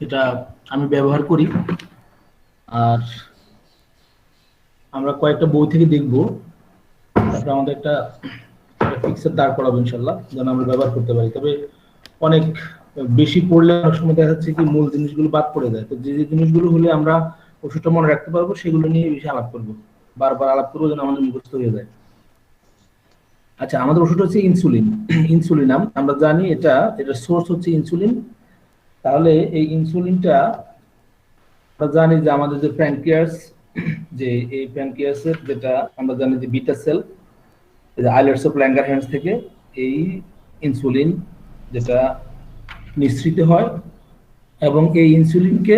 এটা আমি ব্যবহার করি। আর আমরা কয়েকটা বই থেকে দেখবো, তারপরে আমাদের একটা ফিক্সার দাঁড় করাবো ইনশাল্লাহ, যেন আমরা ব্যবহার করতে পারি। তবে অনেক বেশি পড়লে অনেক সময় দেখা যাচ্ছে কি মূল জিনিসগুলো বাদ পড়ে যায়। তো যে যে জিনিসগুলো হলে আমরা ওষুধটা মনে রাখতে পারবো সেগুলো নিয়ে বেশি আলাপ করবো, বারবার আলাপ করবো যেন আমাদের মুখস্থ হয়ে যায়। আচ্ছা, আমাদের ওষুধ হচ্ছে ইনসুলিন। ইনসুলিনাম আমরা জানি এটা এটা সোর্স হচ্ছে ইনসুলিন। তাহলে এই ইনসুলিনটা আমরা জানি যে আমাদের যে প্যানক্রিয়াস, যে এই প্যানক্রিয়াসের যেটা আমরা জানি যে beta sell, islets of Langerhans থেকে এই ইনসুলিন যেটা নিঃসৃত হয়, এবং এই ইনসুলিনকে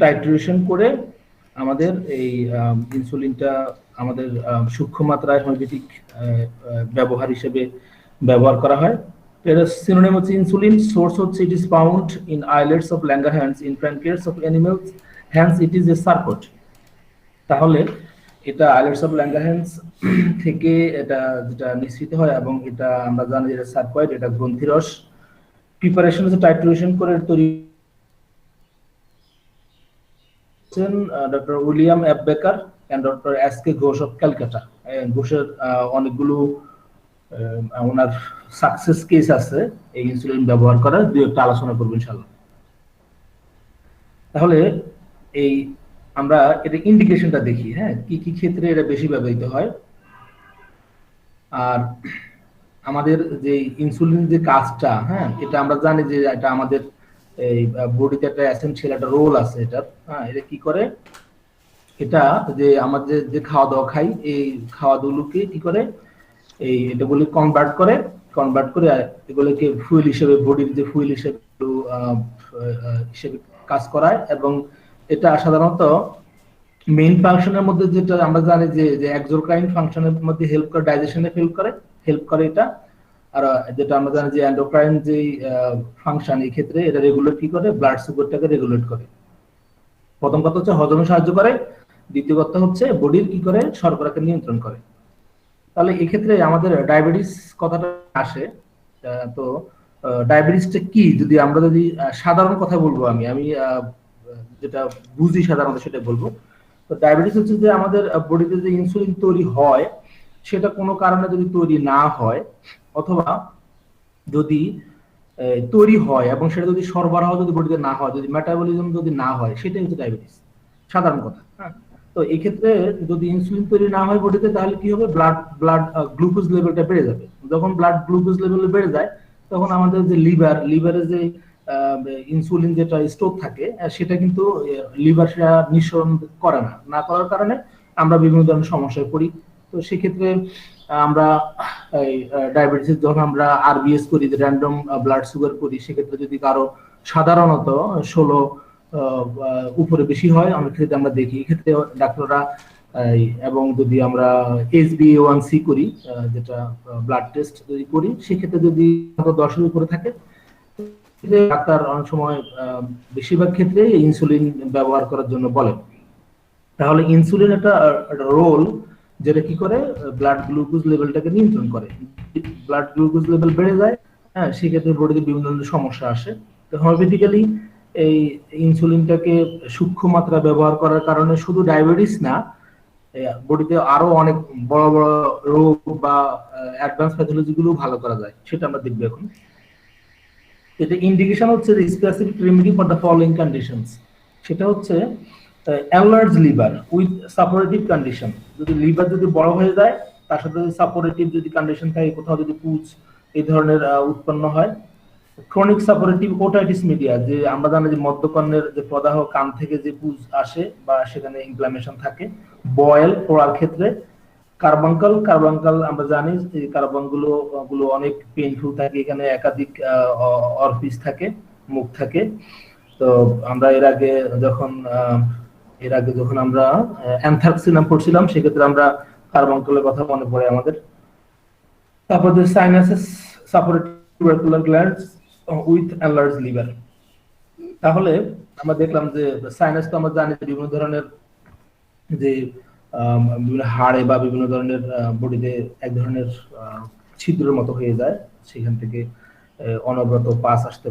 টাইট্রেশন করে আমাদের এই ইনসুলিনটা আমাদের সূক্ষ্ম মাত্রায় হোমিওপ্যাথিক ব্যবহার হিসেবে ব্যবহার করা হয়। এর সিনোনিম হচ্ছে ইনসুলিন। সোর্স হচ্ছে it is found in islets of Langerhans in pancreas of animals, hence it is a circuit. তাহলে এটা আইলেটস অফ ল্যাঙ্গারহ্যান্স থেকে এটা যেটা নিঃসৃত হয়, এবং এটা আমরা জানি যে এটা সার্কয়েড, এটা গ্রন্থিরস। প্রিপারেশন হচ্ছে টাইট্রেশন করে তৈরি doctor William F Baker and doctor S K Ghosh of Calcutta. ঘোষের অনেকগুলো ওনার সাকসেস কেস আছে এই ইনসুলিন ব্যবহার করার, দুই একটা আলোচনা করবো ইনশাল্লাহ। তাহলে এই আমরা এটা ইন্ডিকেশনটা দেখি, হ্যাঁ, কি কি ক্ষেত্রে এটা বেশি ব্যবহৃত হয়। আর আমাদের যে ইনসুলিন যে কাজটা, হ্যাঁ, এটা আমরা জানি যে এটা আমাদের এই বডিতে একটা এসেনশিয়াল একটা রোল আছে এটা। হ্যাঁ, এটা কি করে, এটা যে আমাদের যে খাওয়া দাওয়া খাই, এই খাওয়া দাওয়াগুলোকে কি করে, এই এটাগুলি কনভার্ট করে এগুলোকে ফুয়েল হিসেবে, বডির যে ফুয়েল হিসেবে হিসেবে কাজ করায়। এবং এটা সাধারণত মেইন ফাংশনের মধ্যে যেটা আমরা জানি যে এক্সোক্রাইন ফাংশনের মধ্যে হেল্প করে, ডাইজেশনে হেল্প করে এটা। আর যেটা আমরা জানি যে এন্ডোক্রাইন যে ফাংশন, এই ক্ষেত্রে এটা রেগুলেট কি করে, ব্লাড সুগারটাকে রেগুলেট করে। প্রথম কথা হচ্ছে হজমে সাহায্য করে, দ্বিতীয় কথা হচ্ছে বডির কি করে, শর্করাকে নিয়ন্ত্রণ করে। তাহলে এই ক্ষেত্রে আমাদের ডায়াবেটিস কথাটা আসে। তো ডায়াবেটিসটা কি, যদি আমরা যদি সাধারণ কথা বলবো, আমি আমি যেটা বুঝি সাধারণত সেটা বলবো। তো ডায়াবেটিস হচ্ছে যে আমাদের বডিতে যে ইনসুলিন তৈরি হয়, সেটা কোনো কারণে যদি তৈরি না হয়, অথবা যদি তৈরি হয় এবং সেটা যদি সরবরাহ যদি বডিতে না হয়, যদি মেটাবলিজম যদি না হয়, সেটাই হচ্ছে ডায়াবেটিস, সাধারণ কথা। হ্যাঁ, তো এই ক্ষেত্রে যদি ইনসুলিন তৈরি না হয় বডিতে, তাহলে কি হবে, ব্লাড ব্লাড গ্লুকোজ লেভেলটা বেড়ে যাবে। যখন ব্লাড গ্লুকোজ লেভেল বেড়ে যায়, তখন আমাদের যে লিভারে যে ইনসুলিন যেটা স্টোর থাকে, সেটা কিন্তু লিভার সেটা নিঃসরণ করে না করার কারণে আমরা বিভিন্ন ধরনের সমস্যায় পড়ি। তো সেক্ষেত্রে আমরা এই ডায়াবেটিস যখন আমরা আরবিএস করি, র্যান্ডম ব্লাড সুগার করি, সেক্ষেত্রে যদি কারো সাধারণত 16 উপরে বেশি হয়, অনেক ক্ষেত্রে আমরা দেখি, এক্ষেত্রে ডাক্তাররা এবং যদি আমরা HbA1c করি, যেটা ব্লাড টেস্ট যদি করি, সেক্ষেত্রে যদি 10-এর উপরে থাকে, ডাক্তার অনেক সময় বেশিরভাগ ক্ষেত্রে ইনসুলিন ব্যবহার করার জন্য বলেন। তাহলে ইনসুলিন একটা রোল যেটা কি করে, ব্লাড গ্লুকোজ লেভেলটাকে নিয়ন্ত্রণ করে। ব্লাড গ্লুকোজ লেভেল বেড়ে যায়, হ্যাঁ, সেক্ষেত্রে বডিতে বিভিন্ন ধরনের সমস্যা আসে। তো হোমিওপ্যাথিক্যালি এই ইনসুলিনটাকে সূক্ষ্ম মাত্রা ব্যবহার করার কারণে শুধু ডায়াবেটিস না, বডিতে আরো অনেক বড় বড় রোগ বা অ্যাডভান্স প্যাথোলজি গুলো ভালো করা যায়, সেটা আমরা দেখবো এখন। এটা ইন্ডিকেশন হচ্ছে specific remedy for the following conditions. সেটা হচ্ছে enlarge liver with suppurative condition. যদি লিভার যদি বড় হয়ে যায়, তার সাথে যদি সাপোরেটিভ যদি কন্ডিশন থাকে, কোথাও যদি পুজ এই ধরনের উৎপন্ন হয়। ক্রনিক সাপোরেটিভ ওটাইটিস মিডিয়া, যে আমরা জানি যে মধ্যকর্ণের যে প্রদাহ, কান থেকে যে পুজ আসে বা সেখানে ইনফ্লামেশন থাকে। বয়েল পোড়ার ক্ষেত্রে। কার্বাঙ্কাল আমরা জানি এই কার্বাঙ্গুলো অনেক পেইনফুল থাকে, এখানে একাধিক অরফিস থাকে, মুখ থাকে। তো আমরা এর আগে যখন আমরা অ্যানথ্রাক্সিনাম পড়ছিলাম, সেক্ষেত্রে আমরা কার্বাঙ্কালের কথা মনে পড়ে আমাদের। তারপর যে sinuses suppurative tubercular glands with enlarge liver. তাহলে আমরা দেখলাম যে সাইনাস তো আমরা জানি বিভিন্ন ধরনের, যে বিভিন্ন হাড়ে বা বিভিন্ন ধরনের বডিতে এক ধরনের ছিদ্রের মতো হয়ে যায়, সেখান থেকে অনবরত পাস আসতে।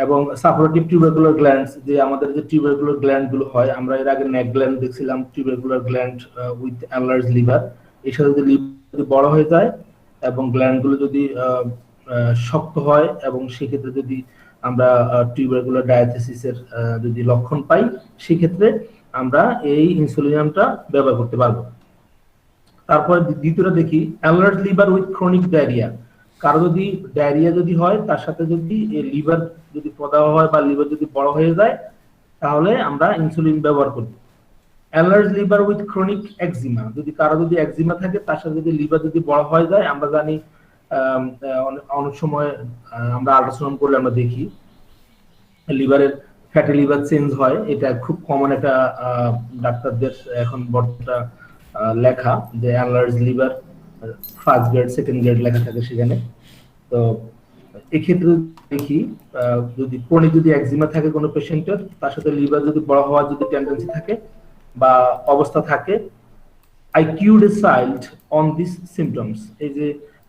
এবং সাপোরেটিভ টিউবারকুলার গ্ল্যান্ডস, যে আমাদের যে টিউবারকুলার গ্ল্যান্ড গুলো হয়, আমরা এর আগে নেক গ্ল্যান্ড দেখছিলাম, tubercular gland with enlarge liver. এর সাথে যদি লিভার যদি বড় হয়ে যায় এবং গ্ল্যান্ড গুলো যদি শক্ত হয়, এবং সেক্ষেত্রে যদি আমরা টিউবারকুলার ডায়াথেসিসের যদি লক্ষণ পাই, সেক্ষেত্রে আমরা এই ইনসুলিনামটা ব্যবহার করতে পারবো। তারপরে দ্বিতীয়টা দেখি অ্যানলার্জ লিভার উইথ ক্রনিক ডায়রিয়া। কারো যদি ডায়রিয়া যদি হয়, তার সাথে যদি লিভার যদি প্রদাহ হয় বা লিভার যদি বড় হয়ে যায়, তাহলে আমরা ইনসুলিন ব্যবহার করব। অ্যানলার্জ লিভার উইথ ক্রনিক একজিমা, যদি কারো যদি একজিমা থাকে, তার সাথে যদি লিভার যদি বড় হয়ে যায়, আমরা জানি অনেক সময় আমরা আল্ট্রাসাউন্ড করলে আমরা দেখি লিভারের ফ্যাটি লিভার চেঞ্জ হয়। এটা খুব কমন একটা ডাক্তারদের এখন বর্তমানে লেখা, যে enlarge liver first grade second grade লেখা থাকে সেখানে। তো এক্ষেত্রে দেখি যদি ক্রনিক যদি একজিমা থাকে কোনো পেশেন্টের, তার সাথে লিভার যদি বড় হওয়ার যদি টেন্ডেন্সি থাকে বা অবস্থা থাকে, I cured a child on these symptoms. এই যে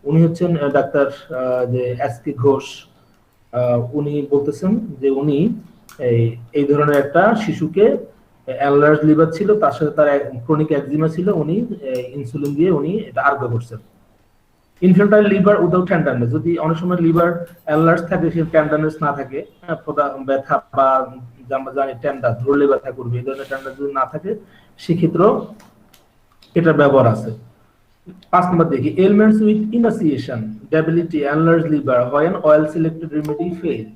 উনি হচ্ছেন ডাক্তার যে এসকে ঘোষ, উনি বলতেছেন যে উনি এই ধরনের একটা শিশুকে অ্যানলার্জ লিভার ছিল, তার সাথে তার ক্রনিক একজিমা ছিল, উনি ইনসুলিন দিয়ে উনি এটা আরোগ্য করছেন। ইনফ্যান্টাইল লিভার উইদাউট টেন্ডারনেস, যদি অনেক সময় লিভার অ্যানলার্জ থাকে, সে টেন্ডারনেস না থাকে, ব্যথা বা আমরা জানি টেন্ডার ধরলে ব্যথা করবে, এই ধরনের টেন্ডার যদি না থাকে, সেক্ষেত্রেও এটার ব্যবহার আছে। 5 নম্বর দেখি ailments with emaciation, debility, enlarged liver when oil selected remedy fail।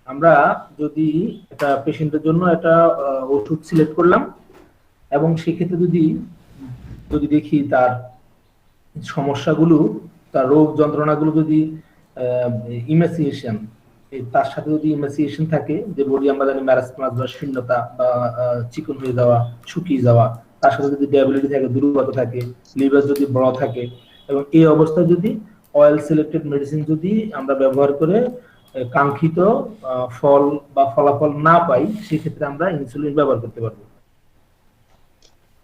আমরা যদি একটা পেশেন্টের জন্য একটা ওষুধ সিলেক্ট করলাম, এবং সেক্ষেত্রে যদি দেখি তার সমস্যাগুলো, তার রোগ যন্ত্রণাগুলো যদি ইমাসিয়েশন, তার সাথে যদি ইমাসিয়েশন থাকে, যে বডি আমরা জানি ম্যারাসমাস বা শূন্যতা বা চিকন হয়ে যাওয়া, শুকিয়ে যাওয়া, তার সাথে যদি ড্যাবিলিটি থাকে, দুর্বলতা থাকে, লিভার যদি বড় থাকে, এবং এই অবস্থায় যদি অয়েল সিলেক্টেড মেডিসিন যদি আমরা ব্যবহার করে কাঙ্ক্ষিত ফল বা ফলাফল না পাই, সেক্ষেত্রে আমরা ইনসুলিন ব্যবহার করতে পারবো।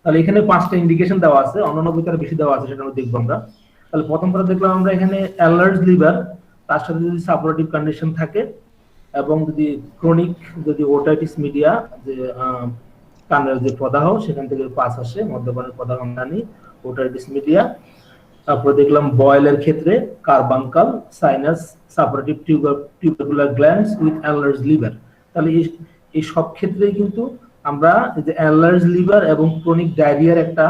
তাহলে এখানে 5টা ইন্ডিকেশন দেওয়া আছে, অন্যান্য বইতে বেশি দেওয়া আছে, সেটা আমরা দেখবো আমরা। তাহলে প্রথম করে দেখলাম আমরা এখানে অ্যানলার্জ লিভার, তার সাথে যদি সাপোরেটিভ কন্ডিশন থাকে, এবং যদি ক্রনিক যদি ওটাইটিস মিডিয়া, যে কানের যে প্রদাহ সেখান থেকে পাস আসে, মদ্যপানের প্রদাহ নানি ওটাইটিস মিডিয়া। তারপরে দেখলাম বয়েলের ক্ষেত্রে carbuncle, sinus, suppurative tubercular glands with enlarge liver. তাহলে এই সব ক্ষেত্রেই কিন্তু আমরা যে অ্যানলার্জ লিভার এবং ক্রনিক ডায়রিয়ার একটা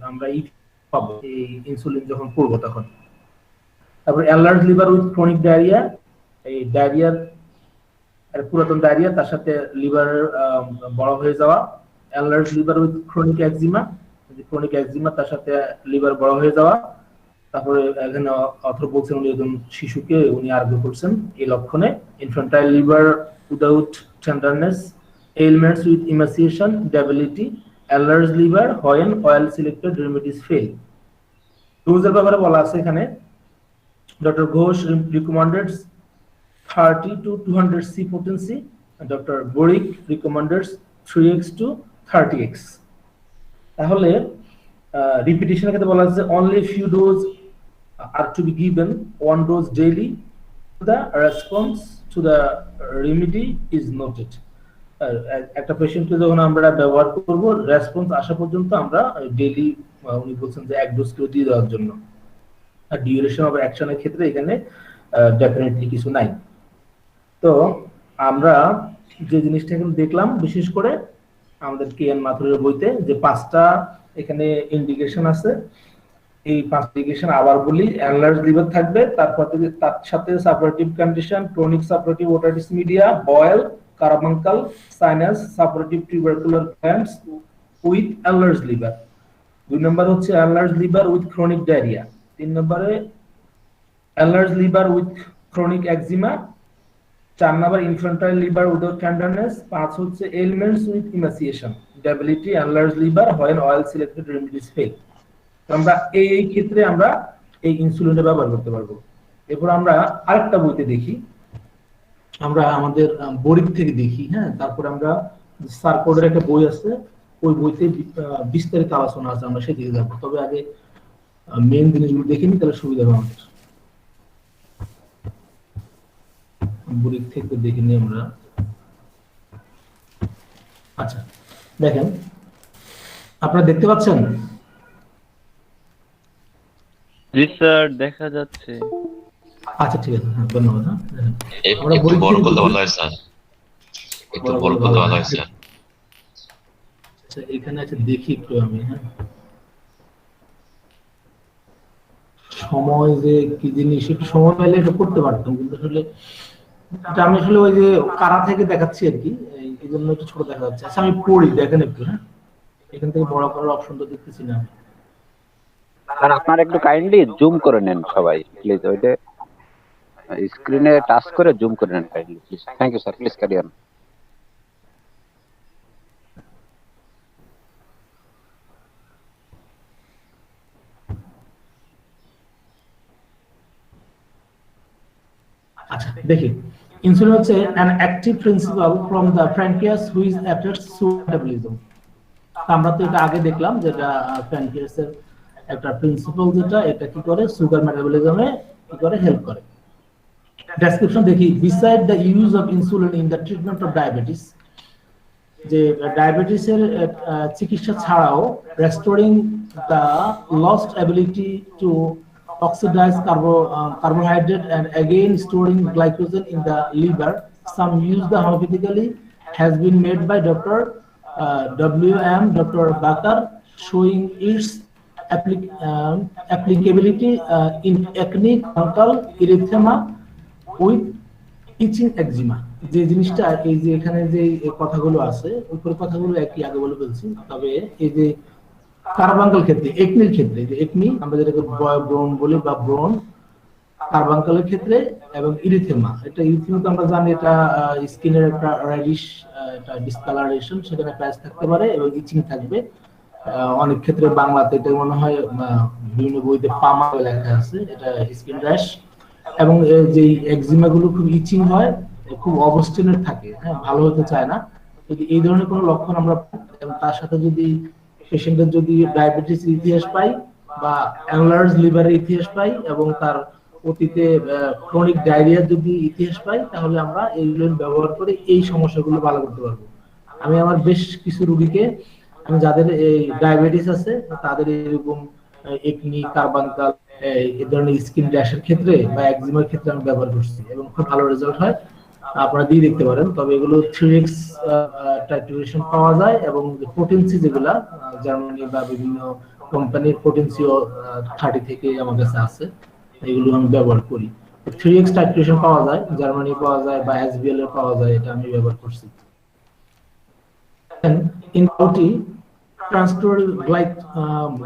আমরা পাবো এই ইনসুলিন যখন করবো তখন। তারপর অ্যানলার্জ লিভার উইথ ক্রনিক ডায়রিয়া, এই ডায়রিয়ার পুরাতন ডায়রিয়া, তার সাথে লিভার বড় হয়ে যাওয়া। Enlarge liver with chronic eczema, chronic eczema তার সাথে লিভার বড় হয়ে যাওয়া। তারপরে এখানে অথর বলছেন উনি একজন শিশুকে উনি আরোগ্য করছেন এই লক্ষণে। Infantile liver without tenderness, ailments with emaciation, debility, enlarged liver when oil selected remedies fail। ডোজের ব্যাপারে বলা আছে এখানে, doctor Ghosh recommended 30 to 200 C potency, and doctor boric recommended 3x to 30x। তাহলে রিপিটিশনের ক্ষেত্রে বলা আছে only few dose are to be given, one dose daily, the response to the remedy is noted। একটা পেশেন্টকে যখন আমরা ব্যবহার করব, রেসপন্স আসা পর্যন্ত আমরা ডেইলি, উনি বলছেন যে 1 ডোজ করে দিয়ে দেওয়ার জন্য। আর ডিউরেশন অফ অ্যাকশনের ক্ষেত্রে এখানে ডেফিনেটলি কিছু নাই। তো আমরা যে জিনিসটা এখন দেখলাম, বিশেষ করে আমাদের কেএন মাথুরের বইতে যে 5টা এখানে ইন্ডিকেশন আছে, এই 5 ইন্ডিকেশন আবার বলি। অ্যানলার্জ লিভার থাকবে, তারপর তার সাথে suppurative condition, chronic suppurative otitis media, boil, carbuncle, sinus, suppurative tubercular glands with enlarge liver. 2 number হচ্ছে enlarge liver with chronic diarrhoea. 3 নম্বরে enlarge liver with chronic eczema. 4 number infantile liver without tenderness. 5 হচ্ছে ailments with emaciation, debility, enlarged liver when oil selected remedies fail। আমরা এই ক্ষেত্রে আমরা এই ইনসুলিনটা ব্যবহার করতে পারবো। এরপর আমরা আরেকটা বইতে দেখি, আমরা আমাদের বরিক থেকে দেখি, হ্যাঁ। তারপরে আমরা সার্কোডের একটা বই আছে, ওই বইতে বিস্তারিত আলোচনা আছে, আমরা সেদিকে যাবো। তবে আগে মেইন জিনিসগুলো দেখে নিই, তাহলে সুবিধা হবে আমাদের। বুড়ির থেকে দেখে নিই আমরা। আচ্ছা দেখেন, আপনারা দেখতে পাচ্ছেন? জি স্যার, দেখা যাচ্ছে। আচ্ছা ঠিক আছে, হ্যাঁ ধন্যবাদ। হ্যাঁ আমরা একটু বুড়ির বড় থেকে করলে দেখি। ভালো হয় স্যার, একটু বড় বড় করলে করলে ভালো ভালো হয়। হয় স্যার। আচ্ছা এখানে আছে দেখি একটু আমি, হ্যাঁ সময় যে কি জিনিস, একটু সময় পেলে এটা করতে পারতাম, কিন্তু আসলে এটা আমি আসলে ওই যে কারা থেকে দেখাচ্ছি আর কি, এই জন্য একটু ছোট দেখা যাচ্ছে। আচ্ছা আমি পড়ি, দেখেন একটু। হ্যাঁ এখান থেকে বড় করার অপশনটা দেখতেছি না। স্যার আপনারা একটু কাইন্ডলি জুম করে নেন সবাই প্লিজ, ওইটা স্ক্রিনে টাচ করে জুম করে নেন kindly please. Thank you sir, please carry on. আচ্ছা দেখি, ইনসুলিন হচ্ছে an active principle from the pancreas which affects sugar metabolism। আমরা তো এটা আগে দেখলাম যেটা প্যানক্রিয়াসের একটা প্রিন্সিপাল, যেটা এটা কি করে সুগার মেটাবলিজমে কি করে, হেল্প করে। ডেসক্রিপশন দেখি, beside the use of insulin in the treatment of diabetes, যে ডায়াবেটিসের চিকিৎসা ছাড়াও restoring the lost ability to oxidize carbohydrate and again storing glycogen in the liver. Some use the homeopathically has been made by Dr. W.M. Dr. Bakar, showing its applicability in acne, bronchial erythema with itching eczema. যে জিনিসটা এই যে এখানে যে কথাগুলো আছে, উপরে কথাগুলো একই আগে বলে বলছি, তবে এই যে কার্বাঙ্কাল ক্ষেত্রে, একনির ক্ষেত্রে, যে একনি আমরা যেটাকে ব্রণ বলি বা ব্রণ, কার্বাঙ্কালের ক্ষেত্রে এবং ইরিথেমা, এটা ইরিথেমা তো আমরা জানি এটা স্কিনের একটা রেডিশ, এটা ডিসকালারেশন, সেখানে প্যাচ থাকতে পারে এবং ইচিং থাকবে। অনেক ক্ষেত্রে বাংলাতে এটা মনে হয় বিভিন্ন বইতে পামা লেখা আছে, এটা স্কিন র্যাশ। এবং যে একজিমা গুলো খুব ইচিং হয়, খুব অবস্টিনেট থাকে, হ্যাঁ ভালো হতে চায় না। যদি এই ধরনের কোনো লক্ষণ আমরা, এবং তার সাথে যদি পেশেন্টের যদি ডায়াবেটিস ইতিহাস পাই বা অ্যানলার্জ লিভারের ইতিহাস পাই এবং তার অতীতে ক্রনিক ডায়রিয়ার যদি ইতিহাস পাই, তাহলে আমরা এইগুলো ব্যবহার করে এই সমস্যাগুলো ভালো করতে পারবো। আমি আমার বেশ কিছু রোগীকে, আমি যাদের এই ডায়াবেটিস আছে তাদের এরকম একনি, কার্বাঙ্কাল, এই ধরনের স্কিন র্যাশের ক্ষেত্রে বা একজিমার ক্ষেত্রে আমি ব্যবহার করছি এবং খুব ভালো রেজাল্ট হয়। আপনারা দিয়ে দেখতে পারেন। তবে এগুলো 3x টাইট্রেশন পাওয়া যায় এবং পোটেন্সি যেগুলা জার্মানি বা বিভিন্ন কোম্পানির পোটেন্সিও 30 থেকে আমার কাছে আছে, এগুলো আমি ব্যবহার করি। 3x টাইট্রেশন পাওয়া যায়, জার্মানি পাওয়া যায় বা এসবিএল এর পাওয়া যায়, এটা আমি ব্যবহার করছি। In gouty transitory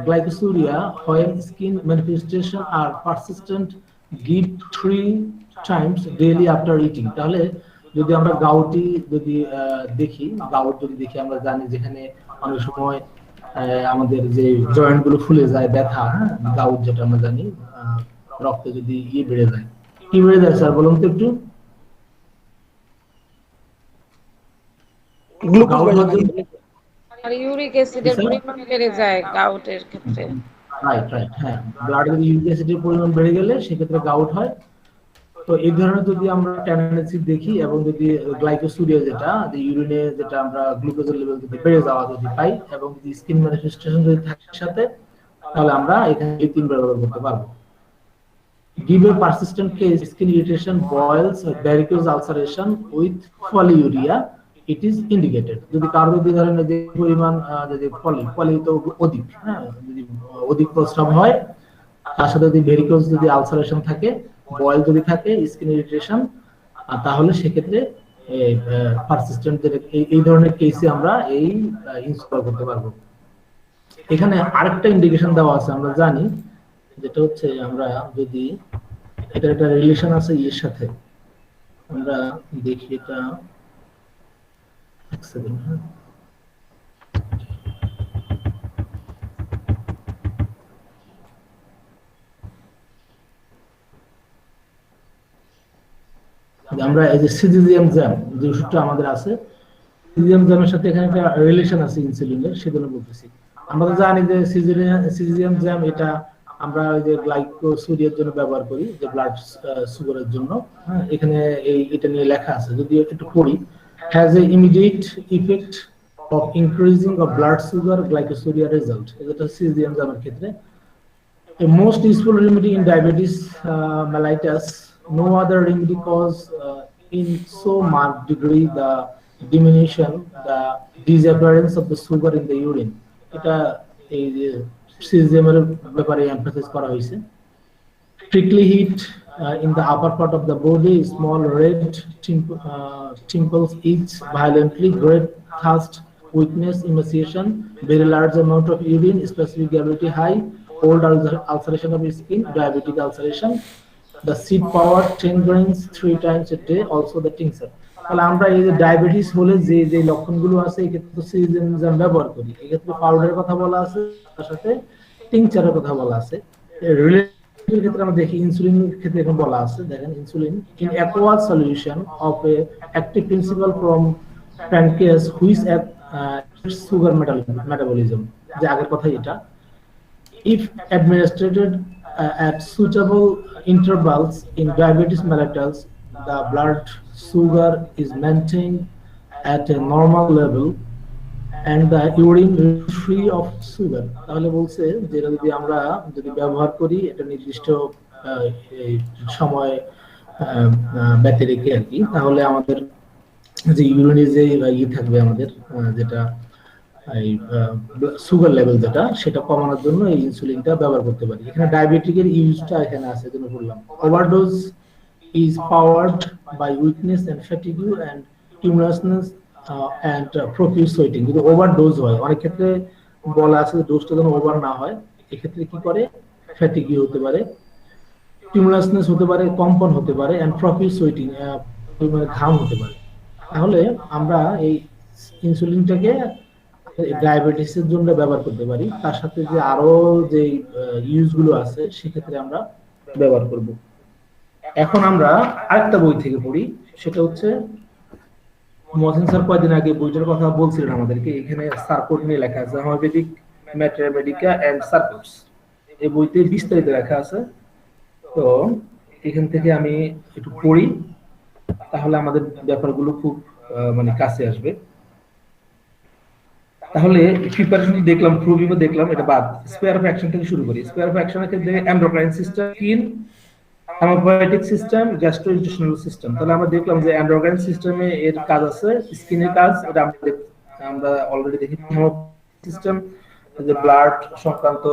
glycosuria, when skin manifestation are persistent, give 3 times daily after eating। তাহলে যদি আমরা গাউটি যদি দেখি, গাউট যদি দেখি, আমরা জানি যেখানে অনেক সময় আমাদের যে জয়েন্ট গুলো ফুলে যায়, ব্যথা, গাউট যেটা আমরা জানি, রক্তে যদি বেড়ে যায়। কি বেড়ে যায় স্যার বলুন তো একটু? গ্লুকোজ গাউট বেড়ে হওয়ার জন্য আর ইউরিক অ্যাসিডের পরিমাণ বেড়ে যায় গাউটের ক্ষেত্রে। রাইট রাইট, হ্যাঁ ব্লাডে যদি ইউরিক অ্যাসিডের পরিমাণ বেড়ে গেলে সেক্ষেত্রে গাউট হয়। তো এই ধরনের যদি আমরা টেন্ডেন্সি দেখি এবং যদি গ্লাইকোসুরিয়া, যেটা ইউরিনে যেটা আমরা গ্লুকোজের লেভেল যদি বেড়ে যাওয়া যদি পাই এবং যদি স্কিন ম্যানিফেস্টেশন যদি থাকে সাথে, তাহলে আমরা এখানে এই 3বার ব্যবহার করতে পারবো। Give a persistent case skin irritation, boils, varicose ulceration with polyuria, it is indicated। যদি কারো যদি ধরেন যে পরিমাণ যদি পলি তো অধিক, হ্যাঁ যদি অধিক প্রস্রাব হয়, তার সাথে যদি ভেরিকোজ যদি আলসারেশন থাকে, বয়েল যদি থাকে, স্কিন ইরিটেশন, তাহলে সেক্ষেত্রে পারসিস্টেন্ট এই ধরনের কেসে আমরা এই ইনস্টল করতে পারবো। এখানে আরেকটা ইন্ডিকেশন দেওয়া আছে, আমরা জানি যেটা হচ্ছে, আমরা যদি এটা একটা রিলেশন আছে এর সাথে, আমরা দেখি এটা এক সেকেন্ড। হ্যাঁ আমরা এই যে সিজিজিএম জ্যাম যে ওষুধটা আমাদের আছে, সিজিজিএম জ্যামের সাথে এখানে একটা রিলেশন আছে ইনসুলিনের, সেজন্য বলতেছি। আমরা তো জানি যে সিজিজিএম জ্যাম এটা আমরা ওই যে গ্লাইকোসিডিয়ার জন্য ব্যবহার করি, যে ব্লাড সুগারের জন্য। হ্যাঁ, এখানে এটা নিয়ে লেখা আছে, যদি একটু পড়ি। Has a immediate effect of increasing of blood sugar glycosuria result, এটা সিজি এনজাইমের ক্ষেত্রে। A most useful remedy in diabetes mellitus. No other remedy cause in so marked degree the diminution, the disappearance of the sugar in the urine. এটা এই CGM এর ব্যাপারে emphasis করা হয়েছে। Prickly heat in the upper part of the body, small red pimples itch violently, great thirst, weakness, emaciation, very large amount of urine, specific gravity high, old ulceration of skin, diabetic ulceration, the seed power 10 grains 3 times a day, also the tincture. তাহলে আমরা এই যে diabetes হলে যে যে লক্ষণগুলো আছে এই ক্ষেত্রে সিজেনজাম ব্যবহার করি। এই ক্ষেত্রে পাউডারের কথা বলা আছে, তার সাথে টিংচারের কথা বলা আছে। রিলেটেড ক্ষেত্রে আমরা দেখি ইনসুলিনের ক্ষেত্রে এখন বলা আছে, দেখেন insulin in aqueous solution of a active principle from pancreas which sugar metabolism, যে আগের কথাই এটা। If administered at suitable intervals in diabetes mellitus, the blood sugar is maintained at a normal level and the urine is free of sugar. তাহলে বলছে যে যদি আমরা ব্যবহার করি এটা নির্দিষ্ট সময় ব্যতি রেখে আর কি, তাহলে আমাদের যে ইউরিনে যে থাকবে আমাদের যেটা এই সুগার লেভেল যেটা, সেটা কমানোর জন্য এই ইনসুলিনটা ব্যবহার করতে পারি। এখানে ডায়াবেটিকের ইউজটা এখানে আছে, যেটা বললাম। Overdose is powered by weakness and fatigue and tremulousness and profuse sweating. যদি ওভারডোজ হয়, অনেক ক্ষেত্রে বলা আছে ডোজটা যেন ওভার না হয়, এক্ষেত্রে কি করে ফ্যাটিগ হতে পারে, টিউমারাসনেস হতে পারে, কম্পন হতে পারে এন্ড প্রফিউজ সোয়েটিং, ঘাম হতে পারে। তাহলে আমরা এই ইনসুলিনটাকে ডায়াবেটিসের জন্য ব্যবহার করতে পারি, তার সাথে যে আরো যে ইউজ গুলো আছে সেক্ষেত্রে আমরা ব্যবহার করব। এখন আমরা আরেকটা বই থেকে পড়ি, সেটা হচ্ছে মহসিন স্যার কয়েকদিন আগে বইটার কথা বলছিলেন আমাদেরকে। এখানে সার্কোট নিয়ে লেখা আছে, হোমিওপ্যাথিক ম্যাথমেটিকা এন্ড সার্কোটস। এই বইতে বিস্তারিত লেখা আছে। তো এখান থেকে আমি একটু পড়ি, তাহলে আমাদের ব্যাপারগুলো খুব মানে কাছে আসবে। তাহলে প্রিপারেশন দেখলাম, প্রুভিংও দেখলাম, এটা বাদ। স্কয়ার অফ অ্যাকশন থেকে শুরু করি। স্কয়ার অফ অ্যাকশনের ক্ষেত্রে endocrine system, skin, haemopoietic system, gastrointestinal system. তাহলে আমরা দেখলাম যে এন্ডোক্রাইন সিস্টেমে এর কাজ আছে, স্কিনের কাজ এটা আমরা অলরেডি দেখি। সিস্টেম যে ব্লাড সংক্রান্ত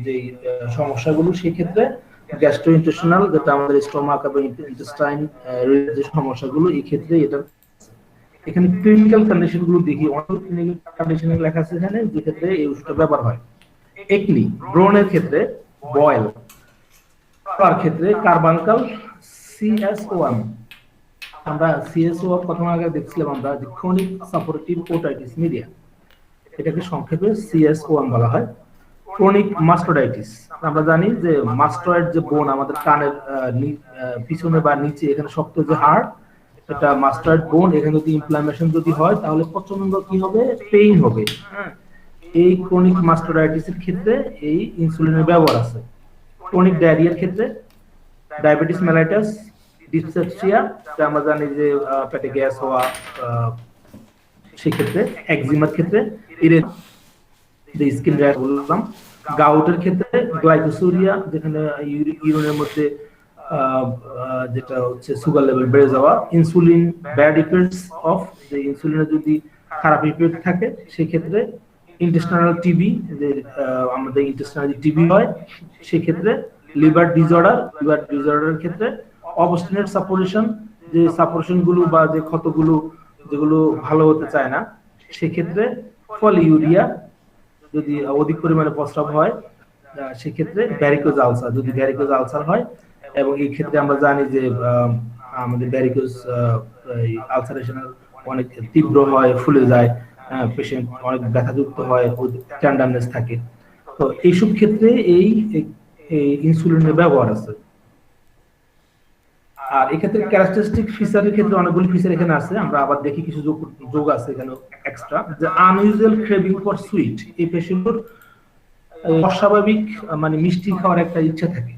যে সমস্যাগুলো, সেই ক্ষেত্রে গ্যাস্ট্রোইন্টেস্টিনাল, যেটা আমাদের স্টোমাক এবং ইন্টেস্টাইন যে সমস্যাগুলো, এই ক্ষেত্রে এটা। এখানে ক্লিনিক্যাল কন্ডিশন গুলো দেখি, অনেক ক্লিনিক্যাল কন্ডিশনে লেখা আছে এখানে, যে ক্ষেত্রে এই ওষুধটা ব্যবহার হয়। একনি ব্রণের ক্ষেত্রে বয়েল, তার ক্ষেত্রে কার্বানকাল, CS1। আমরা CS1 প্রথম আগে দেখছিলাম আমরা যে ক্রনিক সাপোর্টিভ ওটাইটিস মিডিয়া, এটাকে সংক্ষেপে CS1 বলা হয়। ক্রনিক মাস্টোডাইটিস, আমরা জানি যে মাস্টয়েড যে বোন আমাদের কানের পিছনে বা নিচে, এখানে শক্ত যে হাড়, এটা মাস্টার্ড বোন, এখানে যদি ইনফ্লামেশন যদি হয় তাহলে প্রচন্ড কি হবে, পেইন হবে। এই ক্রনিক মাস্টার্ডাইটিসের ক্ষেত্রে এই ইনসুলিনের ব্যবহার আছে। ক্রনিক ডায়রিয়ার ক্ষেত্রে ডায়াবেটিস মেলাইটাস, ডিসপেপসিয়া, যা আমরা জানি যে পেটে গ্যাস হওয়া, সেই ক্ষেত্রে একজিমার ক্ষেত্রে যে স্কিন ড্রাই বললাম। গাউটের ক্ষেত্রে গ্লাইকোসুরিয়া, যেখানে ইউরিনের মধ্যে যেটা হচ্ছে সুগার লেভেল বেড়ে যাওয়া। ইনসুলিন ব্যাড ইফেক্টস অফ, যে ইনসুলিনের যদি খারাপ ইফেক্ট থাকে সেই ক্ষেত্রে। ইন্টেস্টাইনাল টিবি, যে আমাদের ইন্টেস্টাইনাল টিবি হয় সেই ক্ষেত্রে। লিভার ডিসঅর্ডারের ক্ষেত্রে। অবস্টিনেট সাপোরেশন, যে সাপোরেশন গুলো বা যে ক্ষতগুলো যেগুলো ভালো হতে চায় না, সেই ক্ষেত্রে। পলিউরিয়া, যদি অধিক পরিমাণে প্রস্রাব হয় সেক্ষেত্রে। ভ্যারিকোজ আলসার, যদি ভ্যারিকোজ আলসার হয়, এবং এই ক্ষেত্রে আমরা জানি যে আমাদের ভ্যারিকোজ আলসারেশন অনেক তীব্র হয়, ফুলে যায়, পেশেন্ট অনেক ব্যথাযুক্ত হয়, টেন্ডারনেস থাকে। তো এইসব ক্ষেত্রে এই ইনসুলিনের ব্যবহার আছে। আর এক্ষেত্রে ক্যারেক্টারিস্টিক ফিচারের ক্ষেত্রে অনেকগুলো ফিচার এখানে আছে, আমরা আবার দেখি কিছু যোগ আছে এখানে এক্সট্রা। যে আনইউজুয়াল ক্রেভিং ফর সুইট, এই পেশেন্টর অস্বাভাবিক মানে মিষ্টি খাওয়ার একটা ইচ্ছা থাকে।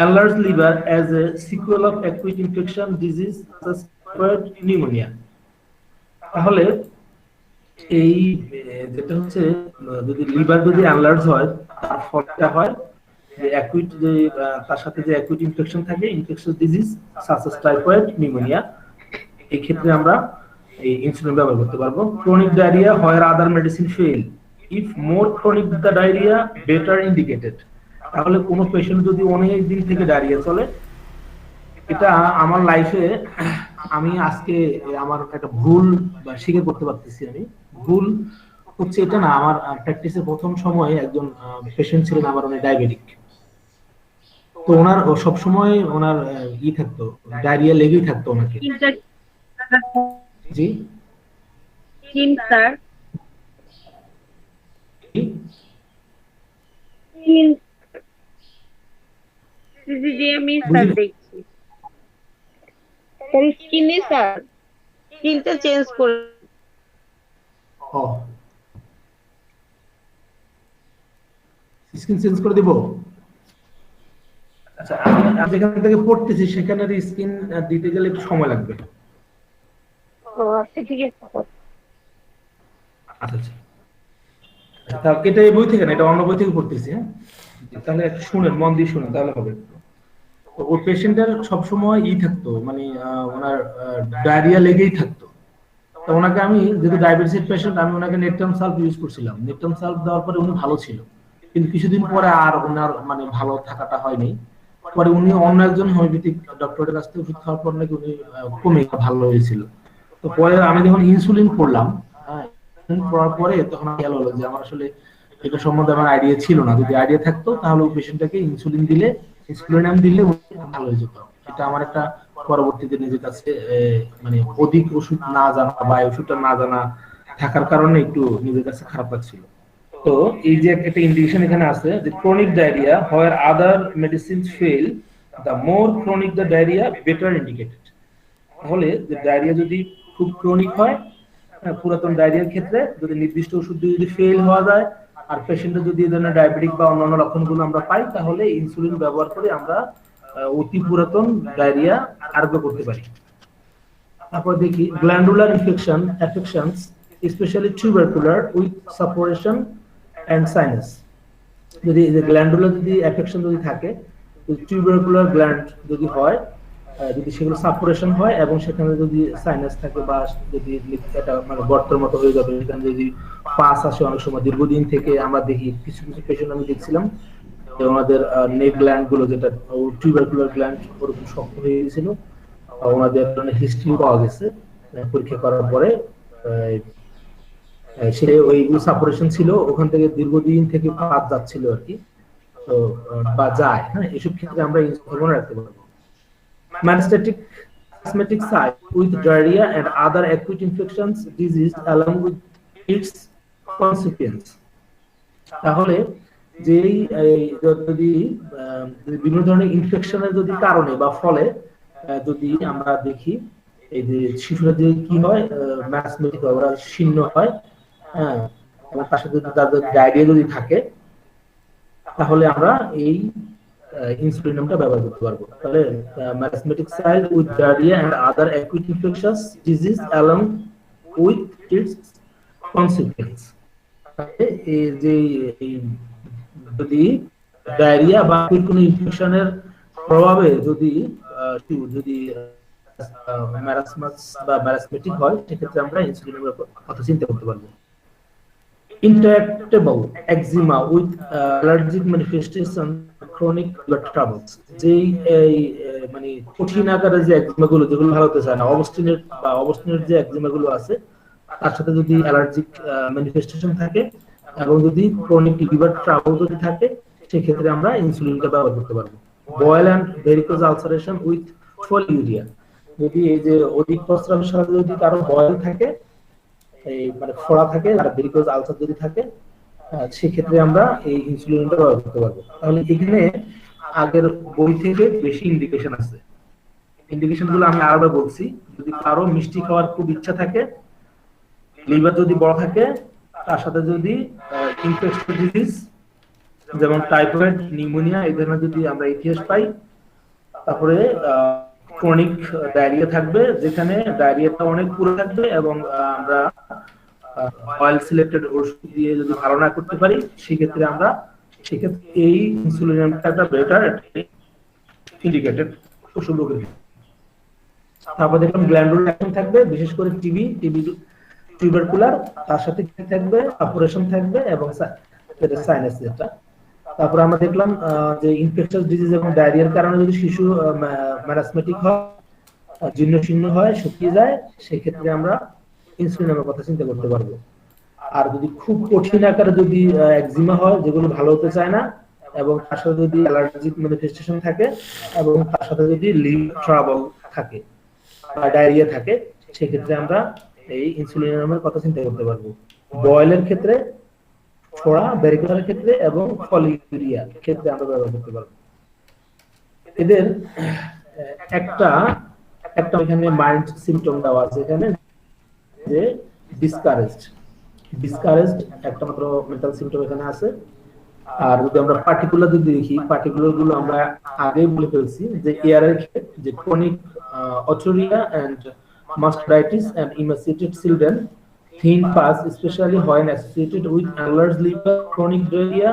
enlarged liver as a sequel of acute infection disease such as pneumonia। তাহলে এই যেটা হচ্ছে যদি লিভার যদি এনলার্জ হয় তার ফলটা হয় যে অ্যাকুইট যে তার সাথে যে অ্যাকুইট ইনফেকশন থাকে, infection disease such as typhoid, pneumonia, এই ক্ষেত্রে আমরা এই ইনসুলিন ব্যবহার করতে পারবো। Chronic diarrhoea where other medicine fail, if more chronic the diarrhoea better indicated. তাহলে কোনো পেশেন্ট যদি অনেক দিন থেকে ডায়রিয়া চলে, এটা আমার লাইফে আমি আজকে আমার একটা ভুল স্বীকার করতে পারতেছি। আমি ভুল হচ্ছে এটা না, আমার প্র্যাকটিসের প্রথম সময়ে একজন পেশেন্ট ছিলেন আমার, উনি ডায়াবেটিক। তো ওনার সবসময় ওনার ই থাকতো, ডায়রিয়া লেগেই থাকতো ওনাকে। জি স্যার আমি স্যার দেখছি স্কিনে স্যার স্কিনটা চেঞ্জ করে স্কিন চেঞ্জ করে দিব। আচ্ছা, আমি যেখান থেকে পড়তেছি সেখানে স্কিন দিতে গেলে একটু সময় লাগবে। আচ্ছা ঠিক আছে। আচ্ছা আচ্ছা, এটা এই বই থেকে না, এটা অন্য বই থেকে পড়তেছি। হ্যাঁ, তাহলে একটু শুনেন, মন দিয়ে শুনেন, তাহলে হবে। ওই পেশেন্টের সবসময় থাকতো, মানে ওনার ডায়রিয়া লেগেই থাকতো। তো ওনাকে আমি, যেহেতু ডায়াবেটিসের পেশেন্ট, আমি ওনাকে নেট্রাম সালফ ইউজ করছিলাম। নেট্রাম সালফ দেওয়ার পরে উনি ভালো ছিল, কিন্তু কিছুদিন পরে আর ওনার মানে ভালো থাকাটা হয়নি। পরে উনি অন্য একজন হোমিওপ্যাথিক ডক্টরের কাছ থেকে ওষুধ খাওয়ার পর নাকি উনি কমে ভালো হয়েছিল। তো পরে আমি যখন ইনসুলিন করলাম, পড়ার পরে তখন খেয়াল হলো যে আমার আসলে এটা সম্বন্ধে আমার আইডিয়া ছিল না। যদি আইডিয়া থাকতো তাহলে ওই পেশেন্টটাকে ইনসুলিন দিলে ভালো হয়ে যেত। এটা আমার একটা পরবর্তীতে নিজের কাছে মানে অধিক ওষুধ না জানা বা ওষুধটা না জানা থাকার কারণে একটু নিজের কাছে খারাপ লাগছিল। তো এই যে একটা ইন্ডিকেশন এখানে আছে যে chronic diarrhoea where other medicine fail, the more chronic the diarrhoea better indicated. তাহলে যে ডায়রিয়া যদি খুব ক্রনিক হয়, পুরাতন ডায়রিয়ার ক্ষেত্রে যদি নির্দিষ্ট ওষুধ যদি ফেল হওয়া যায় আর পেশেন্টের যদি এই ধরনের ডায়াবেটিক বা অন্যান্য লক্ষণগুলো আমরা পাই, তাহলে ইনসুলিন ব্যবহার করে আমরা অতি পুরাতন ডায়রিয়া আরোগ্য করতে পারি। তারপর দেখি glandular affections specially tubercular with suppuration and sinus. যদি গ্ল্যান্ডুলার যদি অ্যাফেকশন যদি থাকে, টিউবারকুলার গ্ল্যান্ড যদি হয়, যদি সেগুলো সাপোরেশন হয় এবং সেখানে যদি সাইনাস থাকে বা যদি এটা মানে গর্তের মতো হয়ে যাবে, সেখানে যদি পাস আসে অনেক সময় দীর্ঘদিন থেকে, আমরা দেখি কিছু কিছু পেশেন্ট আমি দেখছিলাম যে ওনাদের নেক গ্ল্যান্ড গুলো, যেটা টিউবারকুলার গ্ল্যান্ড ওরকম শক্ত হয়ে গেছিল, ওনাদের হিস্ট্রি পাওয়া গেছে পরীক্ষা করার পরে। সে ওই সাপোরেশন ছিল, ওখান থেকে দীর্ঘদিন থেকে পাস যাচ্ছিল আর কি, তো বা যায়। হ্যাঁ, এসব ক্ষেত্রে আমরা মনে রাখতে পারবো। Metastatic asthmatic site with diarrhea and other acute infections disease along with its consequence। তাহলে যেই যদি বিভিন্ন ধরনের ইনফেকশনের যদি কারণে বা ফলে যদি আমরা দেখি এই যে শিশুরা যে কি হয়, ম্যাসমেটিক হয়, ওরা শীর্ণ হয়। হ্যাঁ, এবং তার সাথে তাদের ডায়রিয়া যদি থাকে, তাহলে আমরা এই ইনসুলিন নামটা ব্যবহার করতে পারবো। তাহলে marasmatic child with diarrhoea and other acute infectious disease along with its consequence. এই যে যদি ডায়রিয়া বা কোনো ইনফেকশনের প্রভাবে যদি ম্যারাসমাস বা ম্যারাসমেটিক হয়, সেক্ষেত্রে আমরা ইনসুলিনের কথা চিন্তা করতে পারবো। Intractable eczema with allergic manifestation chronic blood troubles। যেই মানে কঠিন আকারের যে একজিমা গুলো, যেগুলো ভালো হতে চায় না, অবস্টিনেট যে একজিমা গুলো আছে, তার সাথে যদি অ্যালার্জিক ম্যানিফেস্টেশন থাকে এবং যদি ক্রনিক লিভার ট্রাবল যদি থাকে, সেক্ষেত্রে আমরা ইনসুলিনটা ব্যবহার করতে পারবো। Boil and varicose ulceration with polyuria. যদি এই যে অধিক প্রস্রাবের সাথে যদি কারো বয়েল থাকে, এই মানে ফোড়া থাকে আর ভেরিকোজ আলসার যদি থাকে, সেক্ষেত্রে আমরা এই ইনসুলিনটা ব্যবহার করতে পারবো। তাহলে এখানে আগের বই থেকে বেশি ইন্ডিকেশন আছে। ইন্ডিকেশন গুলো আমি আরেকবার বলছি। যদি কারো মিষ্টি খাওয়ার খুব ইচ্ছা থাকে, লিভার যদি বড় থাকে, তার সাথে যদি ইনফেকশন ডিজিজ যেমন টাইফয়েড, নিউমোনিয়া এই ধরনের যদি আমরা ইতিহাস পাই। তারপরে ক্রনিক ডায়রিয়া থাকবে, যেখানে ডায়রিয়াটা অনেক পুরো থাকবে এবং আমরা অয়েল সিলেক্টেড ওষুধ দিয়ে যদি ভালো না করতে পারি, সেক্ষেত্রে এই ইনসুলিনটা একটা বেটার ইন্ডিকেটেড ওষুধ রোগের। তারপর দেখলাম গ্ল্যান্ডুলার অ্যাকশন থাকবে, বিশেষ করে টিবি টিউবারকুলার, তার সাথে কি থাকবে, অপারেশন থাকবে এবং সাইনাস যেটা। তারপর আমরা দেখলাম যে ইনফেকশাস ডিজিজ এবং ডায়রিয়ার কারণে যদি শিশু ম্যারাসমেটিক হয়, জীর্ণশীর্ণ হয়, শুকিয়ে যায়, সেক্ষেত্রে আমরা ইনসুলিনের কথা চিন্তা করতে পারবো। আর যদি খুব কঠিন আকারে যদি একজিমা হয়, যেগুলো ভালো হতে চায় না, এবং তার সাথে যদি অ্যালার্জিক ম্যানিফেস্টেশন থাকে, এবং তার সাথে যদি লিভার ট্রাবল থাকে বা ডায়রিয়া থাকে, সেক্ষেত্রে আমরা এই ইনসুলিনের কথা চিন্তা করতে পারবো। বয়েলের ক্ষেত্রে, ফোড়া, ব্যারিকুলারের ক্ষেত্রে এবং ফলিউরিয়ার ক্ষেত্রে আমরা ব্যবহার করতে পারবো। এদের একটা এখানে মাইল্ড সিম্পটম দেওয়া আছে এখানে, যে ডিসকারেজড একটা মাত্র মেন্টাল সিম্পটম এখানে আছে। আর যদি আমরা পার্টিকুলার যদি দেখি, পার্টিকুলার গুলো আমরা আগেই বলে ফেলছি যে এআরএর যে chronic otorrhoea and mastoiditis and emaciated children thin pus, especially when associated with enlarged liver, chronic diarrhea,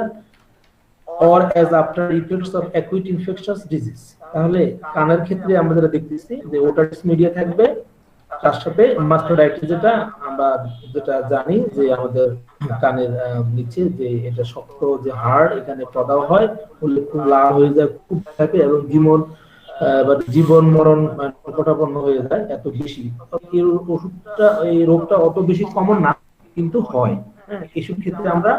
or as after effects of acute infectious disease। তাহলে কানের ক্ষেত্রে আমরা যেটা দেখতেছি যে ওটাইটিস মিডিয়া থাকবে, তার সাথে মাস্টার্ডাইটিস যেটা জানি যে আমাদের কানের নিচে যে এটা শক্ত যে হাড়, এখানে প্রদাহ হয়, খুব লাল হয়ে যায়, খুব থাকে এবং জীবন মরণ সংকটাপন্ন হয়ে যায় এত বেশি। এই রোগটা অত বেশি কমন না, কিন্তু হয়। এইসব ক্ষেত্রে আমরা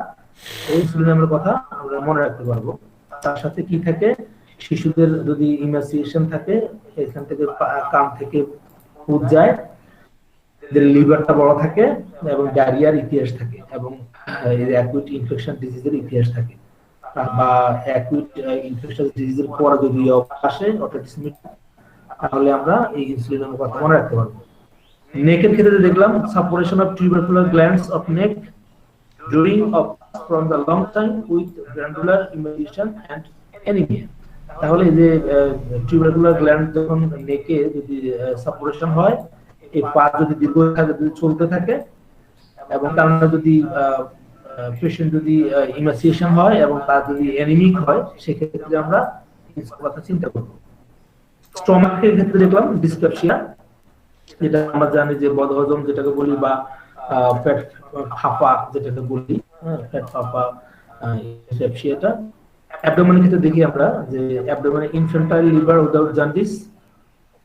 ইনসুলিনের কথা আমরা মনে রাখতে পারবো। তার সাথে কি থাকে, শিশুদের যদি ইমাসিয়েশন থাকে, এখান থেকে কান থেকে ফুট যায়, লিভারটা বড় থাকে এবং ডায়রিয়ার ইতিহাস থাকে এবং অ্যাকুইট ইনফেকশন ডিজিজের ইতিহাস থাকে, বা অ্যাকুইট ইনফেকশন ডিজিজের পর যদি আসে অটিটিস মিডিয়া, তাহলে আমরা এই ইনসুলিনের কথা মনে রাখতে পারবো। নেকের ক্ষেত্রে দেখলাম সাপারেশন of tubercular glands of neck during of from the long time with glandular emulsion and anemia। তাহলে এই যে টিউবারকুলার গ্ল্যান্ড যখন নেকে যদি সাপারেশন হয়, এই পা যদি দীর্ঘ যদি চলতে থাকে এবং কারণে যদি পেশেন্ট যদি ইমাসিয়েশন হয় এবং তার যদি অ্যানিমিক হয়, সেক্ষেত্রে আমরা কথা চিন্তা করব। স্টমাকের ক্ষেত্রে দেখলাম ডিসপেপসিয়া, যেটা আমরা জানি যে বদহজম যেটাকে বলি, বা পেট ফাঁপা যেটাকে বলি, পেট ফাঁপা ডিসপেপসিয়াটা। অ্যাবডোমেনের ক্ষেত্রে দেখি আমরা যে অ্যাবডোমেনে ইনফ্যান্টাইল লিভার উইদাউট জন্ডিস,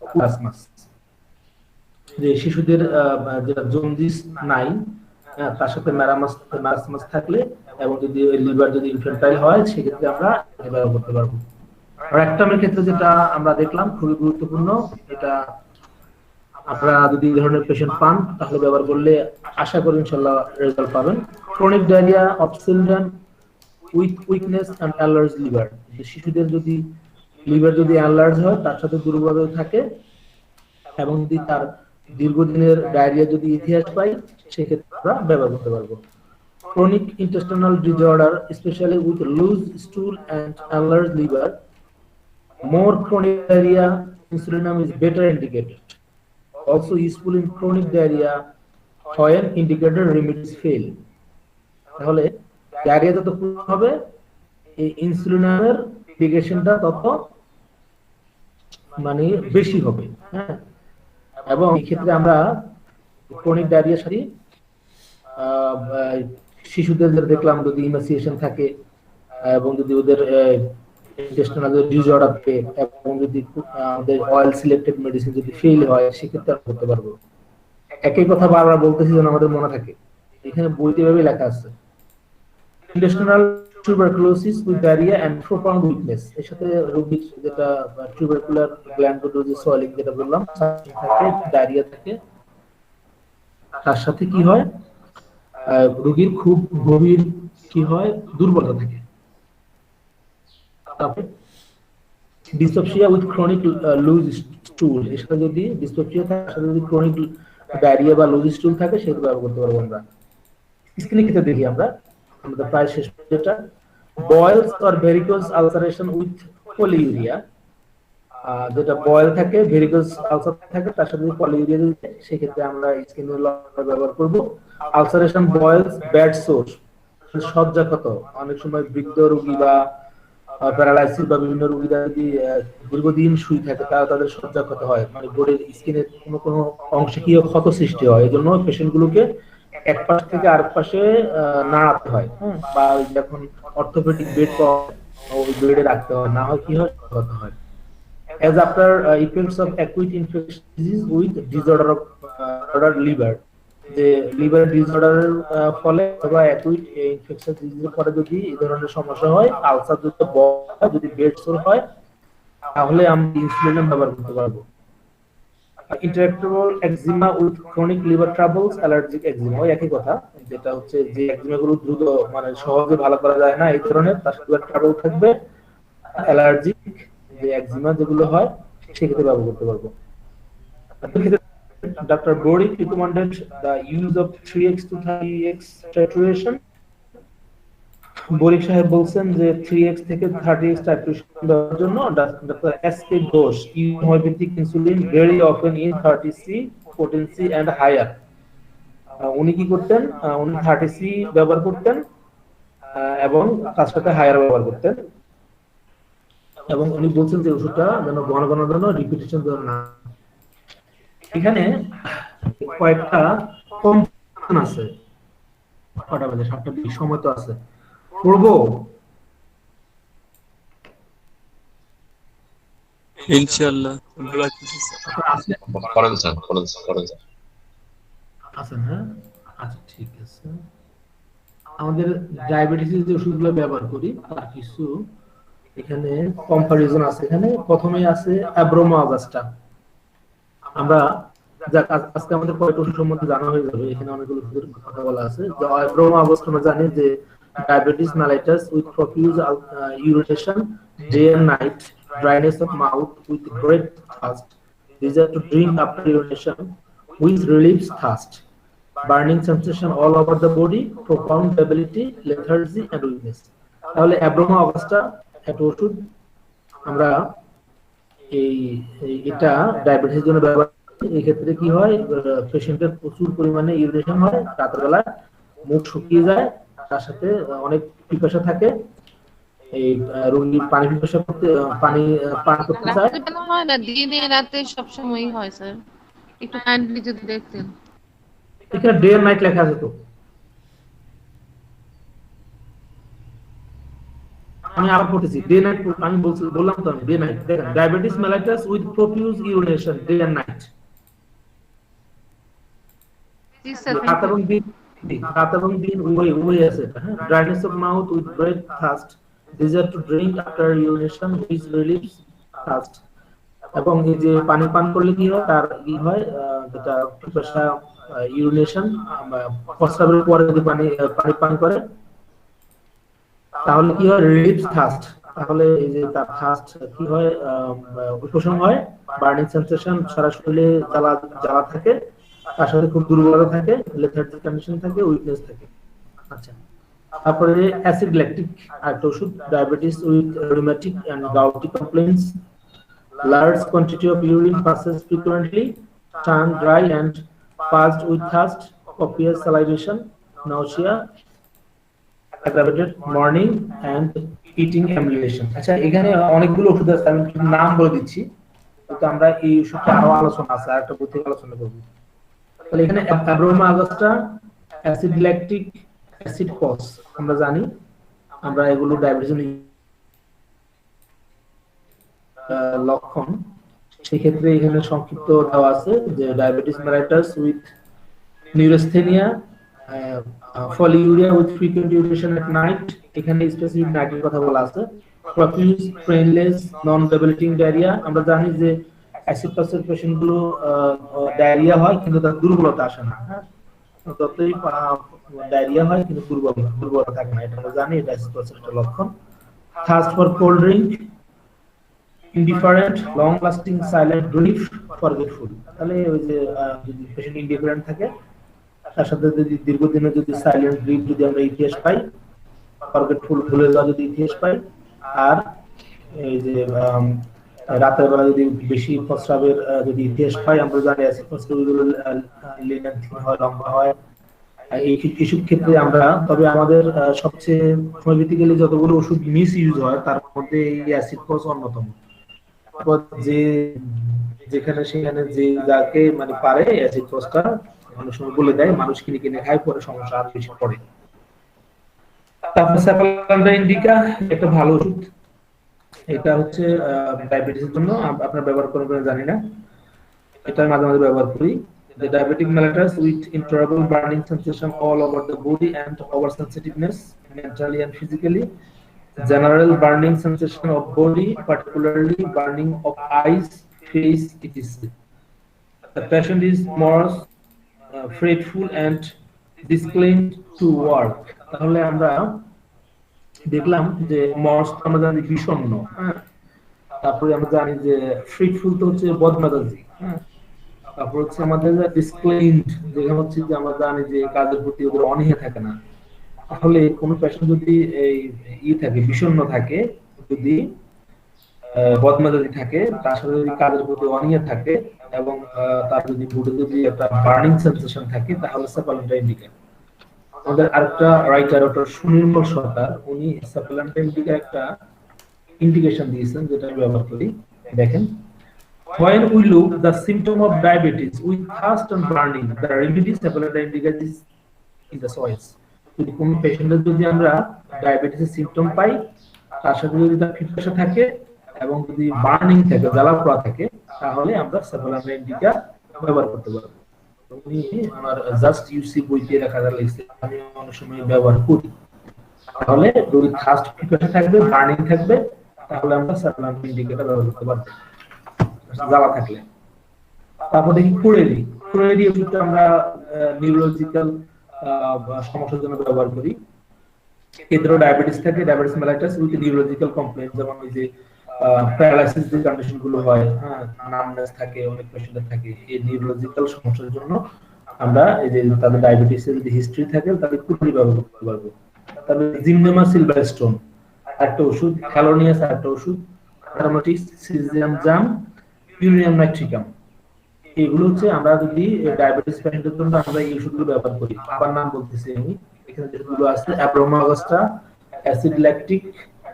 মারাসমাস, যে শিশুদের যেটা জন্ডিস নাই, তার সাথে মারাসমাস থাকলে এবং যদি লিভার যদি ইনফ্যান্টাইল হয়, সেক্ষেত্রে আমরা এটা ব্যবহার করতে পারবো। রেকটামের ক্ষেত্রে যেটা আমরা দেখলাম খুবই গুরুত্বপূর্ণ, এটা আপনারা যদি এই ধরনের পেশেন্ট পান তাহলে ব্যবহার করলে আশা করি ইনশাআল্লাহ রেজাল্ট পাবেন। Chronic diarrhoea of children with weakness and enlarged liver, শিশুদের যদি লিভার যদি অ্যালার্জ হয়, তার সাথে দুর্বলতা থাকে এবং যদি তার দীর্ঘদিনের ডায়রিয়া যদি ইতিহাস পাই, সেক্ষেত্রে আমরা ব্যবহার করতে পারবো। Chronic intestinal disorder specially with loose stool and enlarged liver, more chronic diarrhea, insulinum is better indicated. Also useful in chronic diarrhea when indicator remedies fail। তাহলে ডায়রিয়া যত হবে, এই ইনসুলিনের ইন্ডিকেশনটা তত মানে বেশি হবে। হ্যাঁ, এবং এই ক্ষেত্রে আমরা ক্রনিক ডায়রিয়ার সাথে শিশুদের দেখলাম যদি ইমাসিয়েশন থাকে এবং যদি ওদের ইন্টেস্টিনাল ডিসঅর্ডার থাকে এবং যদি আমাদের অয়েল সিলেক্টেড মেডিসিন যদি ফেল হয়, সেক্ষেত্রে আমরা করতে পারবো। একই কথা বারবার বলতেছি যেন আমাদের মনে থাকে, এখানে বইতে ভাবে লেখা আছে intestinal tuberculosis with diarrhoea and profound weakness, এর সাথে রোগীর যেটা টিউবারকুলার গ্ল্যান্ডোডোজি সোয়েলিং যেটা বললাম থাকে, ডায়রিয়া থাকে, তার সাথে কি হয়, রোগীর খুব গভীর কি হয়, দুর্বলতা থাকে। তারপরে dyspepsia with chronic loose stool, এর সাথে যদি ডিসপেপসিয়া থাকে, তার সাথে যদি ক্রনিক ডায়রিয়া বা লুজ স্টুল থাকে, সেটা ব্যবহার করতে পারবো আমরা। স্কিনের ক্ষেত্রে দেখি আমরা আমাদের প্রায় শেষ যেটা boils or varicose ulceration with polyuria, যেটা বয়েল থাকে, ভেরিকোজ আলসার থাকে, তার সাথে পলিউরিয়া দিতে, সেক্ষেত্রে আমরা স্কিনের ব্যবহার করব। আলসারেশন বয়েলস ব্যাড সোর্স, সজ্জাক্ষত, অনেক সময় বৃদ্ধ রোগী বা প্যারালাইসিস বা বিভিন্ন রোগীরা যদি দীর্ঘদিন শুয়ে থাকে, তাদের সজ্জাক্ষত হয়, মানে বডির স্কিনের কোনো অংশে কি ক্ষত সৃষ্টি হয়, এই জন্য পেশেন্ট গুলোকে এক পাশ থেকে আরেক পাশে নাড়াতে হয়, বা যখন অর্থোপেডিক বেড পাওয়া ওই বেডে রাখতে হয়, না হয় কি হয়, ক্ষত হয়। As after effects of acute infectious disease with disorder liver, যে লিভার ডিসঅর্ডারের ফলে অথবা অ্যাকুইট ইনফেকশন ডিজিজের পরে যদি এই ধরনের সমস্যা হয়, আলসার যদি বেড সোর হয়, তাহলে আমরা ইনসুলিন ব্যবহার করতে পারবো। Intractable eczema with chronic liver troubles, allergic eczema, ওই একই কথা, যেটা হচ্ছে যে একজিমা গুলো দ্রুত মানে সহজে ভালো করা যায় না, এই ধরনের, তার সাথে ট্রাবল থাকবে, অ্যালার্জিক যে একজিমা যেগুলো হয় সেক্ষেত্রে ব্যবহার করতে পারবো। Dr. Borik recommended the use of 3x to 30x titration. Boric সাহেব বলছেন যে 3x থেকে 30x titration দেওয়ার জন্য doctor SK Ghosh use homeopathic insulin very often in 30C potency and higher। উনি কি করতেন, উনি 30C ব্যবহার করতেন এবং তার সাথে হায়ার ব্যবহার করতেন, এবং উনি বলছেন যে ওষুধটা যেন ঘন ঘন যেন রিপিটেশন যেন না। এখানে কয়েকটা কম্পোনেন্ট আছে, কটা বাজে, 7টা 20, সময় তো আছে, পড়বো ইনশাআল্লাহ। করেন স্যার। আছেন? হ্যাঁ, আচ্ছা ঠিক আছে। আমাদের ডায়াবেটিসের যে ওষুধগুলো ব্যবহার করি তার কিছু এখানে কম্পারিজন আছে। এখানে প্রথমেই আছে অ্যাব্রোমা অগাস্টা। আমরা আজকে আমাদের কয়েকটা ওষুধ সম্বন্ধে জানা হয়ে যাবে, এখানে অনেকগুলো ওষুধের কথা বলা আছে। যে অ্যাব্রোমা অগাস্টা আমরা জানি যে diabetes mellitus with profuse urination day and night, dryness of mouth with great thirst, desire to drink after urination which relieves thirst, burning sensation all over the body, profound debility, lethargy and weakness। তাহলে abroma Augusta একটা ওষুধ, আমরা এটা ডায়াবেটিসের জন্য ব্যবহার করি। এই ক্ষেত্রে কি হয়, পেশেন্টের প্রচুর পরিমাণে ইউরিনেশন হয়, রাতের বেলা মুখ শুকিয়ে যায়, তার সাথে অনেক পিপাসা থাকে, এই রোগী পানি পিপাসা করতে পানি পান করতে চায়। রাতে কেন হয় না, দিনে রাতে সব সময়ই হয় স্যার, একটু কাইন্ডলি যদি দেখতেন। এখানে ডে এন্ড নাইট লেখা আছে তো, আমি আবার পড়তেছি ডে নাইট, আমি বললাম তো আমি ডে নাইট। দেখেন diabetes mellitus with profuse urination day and night, G sir. রাত এবং দিন উভয় আছে। হ্যাঁ, dryness of mouth with great thirst, desire to drink after urination which relieves thirst, এবং এই যে পানি পান করলে কি হয়, তার কি হয়, যেটা পিপাসা, ইউরিনেশন, প্রস্রাবের পরে যদি পানি পান করে তাহলে কি হয়, রিলিফ থার্স্ট, তাহলে এই যে তার থার্স্ট কি হয়, উপশম হয়, বার্নিং সেন্সেশন, সারা শরীরে জ্বালা থাকে, তার সাথে খুব দুর্বলতা থাকে, লেথার্জি কন্ডিশন থাকে, উইকনেস থাকে। আচ্ছা, তারপরে অ্যাসিড ল্যাকটিক একটা ওষুধ, diabetes with rheumatic and gouty complaints, large quantity of urine passes frequently, tongue dry and parched with thirst, copious salivation, nausea, aggravated morning and eating emulation। আচ্ছা, এখানে অনেকগুলো ওষুধ আছে, আমি নাম বলে দিচ্ছি, তো আমরা এই ওষুধটা আরো আলোচনা আছে, আরেকটা বই থেকে আলোচনা করব। তাহলে এখানে abroma augusta, acid lactic, acid phos, আমরা জানি, আমরা এগুলো ডায়াবেটিস লক্ষণ। সেক্ষেত্রে এখানে সংক্ষিপ্ত দেওয়া আছে যে diabetes mellitus with neurasthenia, polyuria with frequent urination at night, এখানে স্পেসিফিক নাইটের কথা বলা আছে, profuse painless non debilitating diarrhea। আমরা জানি যে অ্যাসিড পসের পেশেন্ট গুলো ডায়রিয়া হয় কিন্তু তার দুর্বলতা আসে না। হ্যাঁ, যতই ডায়রিয়া হয় কিন্তু দুর্বলতা থাকে না, এটা আমরা জানি, এটা অ্যাসিড পসের একটা লক্ষণ। thirst for cold drink, indifferent long lasting silent grief, forgetful। তাহলে ওই যে যদি পেশেন্ট ইন্ডিফারেন্ট থাকে, তার সাথে যদি দীর্ঘদিনের যদি সাইলেন্ট গ্রিফ যদি আমরা ইতিহাস পাই, ফরগেটফুল, ভুলে যাওয়া যদি ইতিহাস পাই, আর এই যে রাতের বেলা যদি বেশি প্রস্রাবের যদি ইতিহাস পাই, আমরা জানি অ্যাসিড প্রস্রাবগুলো লেন্থি হয়, লম্বা হয়। এইসব ক্ষেত্রে আমরা, তবে আমাদের সবচেয়ে হোমিওপ্যাথিক্যালি যতগুলো ওষুধ মিস ইউজ হয় তার মধ্যে এই অ্যাসিড ফস অন্যতম। তারপর যে যেখানে সেখানে যে যাকে মানে পারে অ্যাসিড ফসটা অনেক সময় বলে দেয়, মানুষ কিনে কিনে খায়, পরে সমস্যা আরো বেশি পড়ে। তারপর স্যাপালান্ডা ইন্ডিকা একটা ভালো ওষুধ, এটা হচ্ছে ডায়াবেটিসের জন্য। আপনারা ব্যবহার করবেন জানি না, এটা মাঝে মাঝে ব্যবহার করি। The diabetic mellitus with intolerable burning sensation all over the body and oversensitiveness mentally and physically. General burning sensation of body, particularly burning of eyes, face, etc. The patient is more fretful and disciplined to work. তাহলে আমরা দেখলাম যে Mars আমরা জানি বিষণ্ণ, হ্যাঁ। তারপরে আমরা জানি যে ফ্রিটফুল তো হচ্ছে বদমেজাজি, হ্যাঁ। তারপর হচ্ছে আমাদের ডিসপ্লেইনড, যেটা হচ্ছে যে আমরা জানি যে কাজের প্রতি ওদের অনীহা থাকে না। তাহলে কোন পেশেন্ট যদি এই থাকে, বিষণ্ণ থাকে, যদি বদমেজাজি থাকে, তার সাথে যদি কাজের প্রতি অনীহা থাকে এবং তার যদি বডি যদি একটা বার্নিং সেন্সেশন থাকে, তাহলে স্যাপালান্ডা ইন্ডিকা। আমাদের আরেকটা রাইটার ডক্টর সুনির্মল সরকার, উনি স্যাপালান্ডা ইন্ডিকা একটা ইন্ডিকেশন দিয়েছেন, যেটা আমি ব্যবহার করি। দেখেন, when we look the symptom of diabetes with thirst and burning, the remedy cephalandra indica is in the choice. যদি কোন পেশেন্টের যদি আমরা ডায়াবেটিসের সিম্পটম পাই, তার সাথে যদি তার পিপাসা থাকে এবং যদি বার্নিং থাকে, জ্বালা পোড়া থাকে, তাহলে আমরা স্যাপালান্ডা ইন্ডিকা ব্যবহার করতে পারবো। উনি আমার জাস্ট ইউসি বইতে রাখা লাগছে, আমি অনেক সময় ব্যবহার করি। তাহলে যদি থার্স্ট পিপাসা থাকবে, বার্নিং থাকবে, তাহলে আমরা স্যাপালান্ডা ইন্ডিকাটা ব্যবহার করতে পারবো জ্বালা থাকলে। তারপর দেখি কুরেরি। কুরেরি ওষুধটা আমরা নিউরোলজিক্যাল সমস্যার জন্য ব্যবহার করি। এদেরও ডায়াবেটিস থাকে, diabetes mellitus with neurological complain, যেমন এই যে প্যারালাইসিস যে কন্ডিশন গুলো হয়, হ্যাঁ, নামনেস থাকে, অনেক পেশেন্টের থাকে, এই নিউরোলজিক্যাল সমস্যার জন্য আমরা এই যে তাদের ডায়াবেটিসের যদি হিস্ট্রি থাকে, তাহলে কুরেরি ব্যবহার করতে পারবো। তারপরে জিমনেমা সিলভারস্টোন একটা ওষুধ, হ্যালোনিয়াস একটা ওষুধ, অ্যারোমেটিক্স, সিজিয়াম জাম, ইউরেনিয়াম নাইট্রিকাম। এগুলো হচ্ছে আমরা যদি ডায়াবেটিস পেশেন্টের জন্য আমরা এই ওষুধগুলো ব্যবহার করি। আবার নাম বলতেছি আমি, এখানে যেগুলো আছে abroma augusta, acid lactic,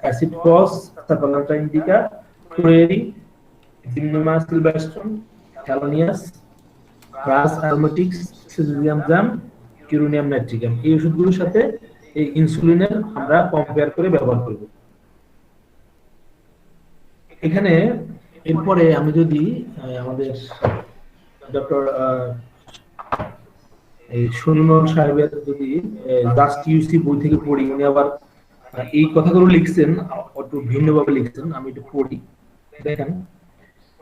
acid phos, cephalandra indica, curare, gymnema sylvestre, helonias, rhus aromatica, syzygium জাম, ইউরেনিয়াম নাইট্রিকাম। এই ওষুধগুলোর সাথে এই ইনসুলিনের আমরা কম্পেয়ার করে ব্যবহার করব। এখানে এরপরে আমি যদি আমাদের ডক্টর সুনির্মল সাহেবের যদি জাস্ট ইউসি বই থেকে পড়ি, উনি আবার এই কথাগুলো লিখছেন, একটু ভিন্নভাবে লিখছেন, আমি একটু পড়ি। দেখেন,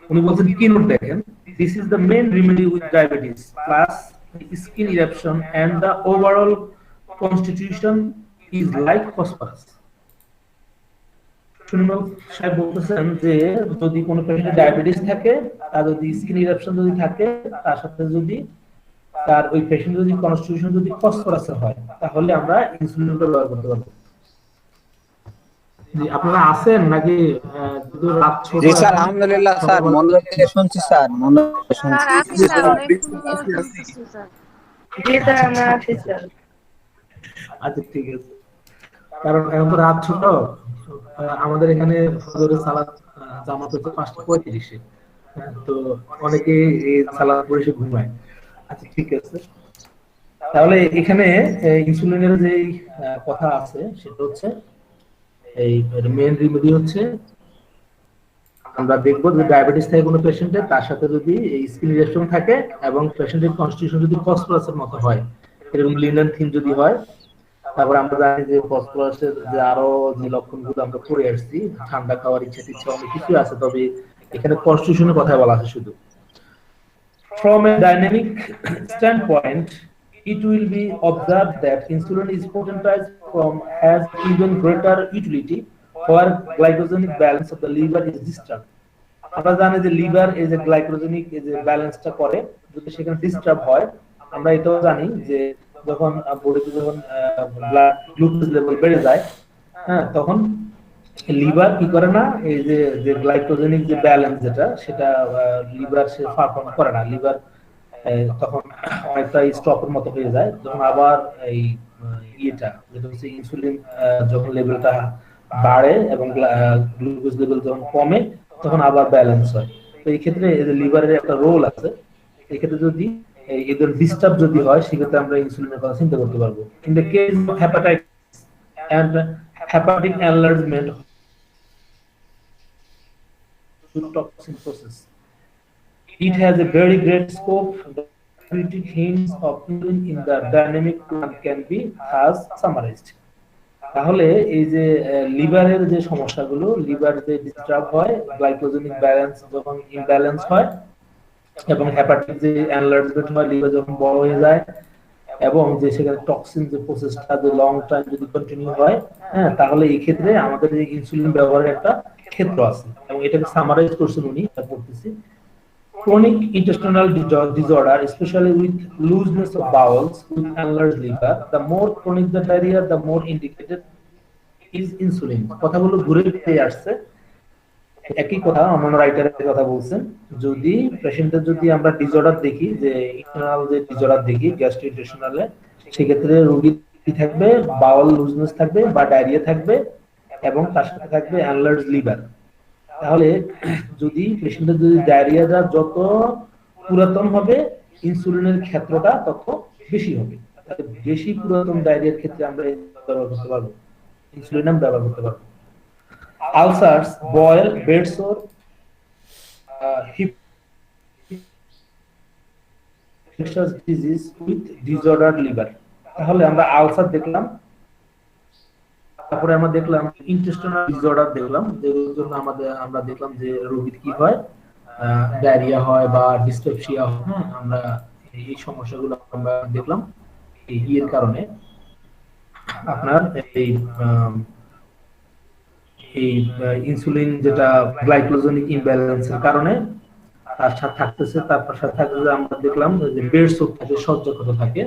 উনি বলছেন কি নোট দেখেন, this is the main remedy with diabetes plus skin eruption and the overall constitution is like phosphorus. Sunirmal সাহেব বলতেছেন যে যদি কোনো পেশেন্টের ডায়াবেটিস থাকে, তার যদি স্কিন ইরাপশন যদি থাকে, তার সাথে যদি তার ওই পেশেন্ট যদি কনস্টিটিউশন যদি ফসফরাসের হয়, তাহলে আমরা ইনসুলিনটা ব্যবহার করতে পারবো। জি, আপনারা আছেন নাকি? যদি রাত ছোট, জি স্যার, আলহামদুলিল্লাহ স্যার, মনোযোগ দিয়ে শুনছি স্যার, মনোযোগ দিয়ে শুনছি। জি স্যার, আমরা আছি স্যার। আচ্ছা ঠিক আছে, কারণ এখন তো রাত ছোট, আমাদের এখানে ফজরের সালাত জামাত হচ্ছে 5:35-এ, তো অনেকে এই সালাত পড়ে সে ঘুমায়। আচ্ছা ঠিক আছে, তাহলে এখানে ইনসুলিনের যে কথা আছে সেটা হচ্ছে এই মেইন রেমেডি হচ্ছে আমরা দেখবো যে ডায়াবেটিস থাকে কোনো পেশেন্টের, তার সাথে যদি এই স্কিন ইরেকশন থাকে এবং পেশেন্টের কনস্টিটিউশন যদি ফসফরাসের মতো হয়, এরকম লিনেন থিন যদি হয়, তারপর আমরা জানি যে ফসফরাসের যে আরো যে লক্ষণগুলো আমরা পড়ে আসছি, ঠান্ডা খাওয়ার ইচ্ছা অনেক কিছু আছে, তবে এখানে কনস্টিটিউশনের কথা বলা আছে শুধু। From a dynamic standpoint, it will be observed that insulin is potentized has even greater utility where glycogenic balance of the liver is disturbed. আমরা জানি যে লিভার এই যে গ্লাইকোজেনিক এই যে ব্যালেন্সটা করে, যদি সেখানে ডিস্টার্ব হয়, আমরা এটাও জানি যে যখন বডিতে যখন ব্লাড গ্লুকোজ লেভেল বেড়ে যায়, হ্যাঁ, তখন লিভার কি করে না, এই যে যে গ্লাইকোজেনিক যে ব্যালেন্স যেটা, সেটা লিভার সে পারফর্ম করে না। লিভার তখন অনেকটা স্টপের মতো হয়ে যায়। যখন আবার এই ইয়েটা যেটা হচ্ছে ইনসুলিন যখন লেভেলটা বাড়ে এবং গ্লুকোজ লেভেল যখন কমে, তখন আবার ব্যালেন্স হয়। তো এই ক্ষেত্রে লিভারের একটা রোল আছে। এই ক্ষেত্রে যদি এদের ডিস্টার্ব যদি হয়, সেক্ষেত্রে আমরা ইনসুলিনের কথা চিন্তা করতে পারবো। In the case of hepatitis and hepatic enlargement to toxin process, it has a very great scope. The therapeutic hints of insulin in the dynamic plan can be thus summarized. তাহলে এই যে লিভারের যে সমস্যাগুলো, লিভার যে disturb হয়, গ্লাইকোজেনিক balance যখন imbalance হয়, এবং হেপাটিক যে এনলার্জমেন্ট হয়, লিভার যখন বড় হয়ে যায়, এবং যে সেখানে টক্সিন যে প্রসেসটা যে লং টাইম যদি কন্টিনিউ হয়, হ্যাঁ, তাহলে এই ক্ষেত্রে আমাদের এই ইনসুলিন ব্যবহারের একটা ক্ষেত্র আছে। এবং এটাকে সামারাইজ করছেন উনি, এটা পড়তেছি। Chronic intestinal disorder, especially with looseness of bowels with enlarged liver, the more chronic the diarrhea, the more indicated is insulin. কথাগুলো ঘুরে ফিরে আসছে, একই কথা আমার রাইটারের কথা বলছেন। যদি পেশেন্টের যদি আমরা ডিসঅর্ডার দেখি, যে ইন্টারনাল যে ডিসঅর্ডার দেখি গ্যাস্ট্রোইন্টেস্টিনালে, সেক্ষেত্রে রোগীর কি থাকবে, বাউল লুজনেস থাকবে বা ডায়রিয়া থাকবে, এবং তার সাথে থাকবে এনলার্জ লিভার। তাহলে যদি পেশেন্টের যদি ডায়রিয়াটা যত পুরাতন হবে, ইনসুলিনের ক্ষেত্রটা তত বেশি হবে। তাহলে বেশি পুরাতন ডায়রিয়ার ক্ষেত্রে আমরা ব্যবহার করতে পারবো, ইনসুলিন আমরা ব্যবহার করতে পারবো। Ulcers, boil, bed sore, hip disease with disordered liver। তাহলে আমরা আলসার দেখলাম, তারপরে আমরা দেখলাম ইন্টেস্টিনাল ডিসঅর্ডার দেখলাম, যের জন্য আমরা দেখলাম যে রোগীর কি হয়, ডায়রিয়া হয় বা ডিসপেপসিয়া হয়। হ্যাঁ, আমরা এই সমস্যাগুলো আমরা দেখলাম এই এর কারণে। আপনার এই ইনসুলিন যেটা গ্লাইকোজেনিক ইমব্যালেন্সের কারণে তার সাথে থাকতেছে, তারপর সাথে থাকতে আমরা দেখলাম যে বেড সোর থাকে, সহ্যক্ষত থাকে।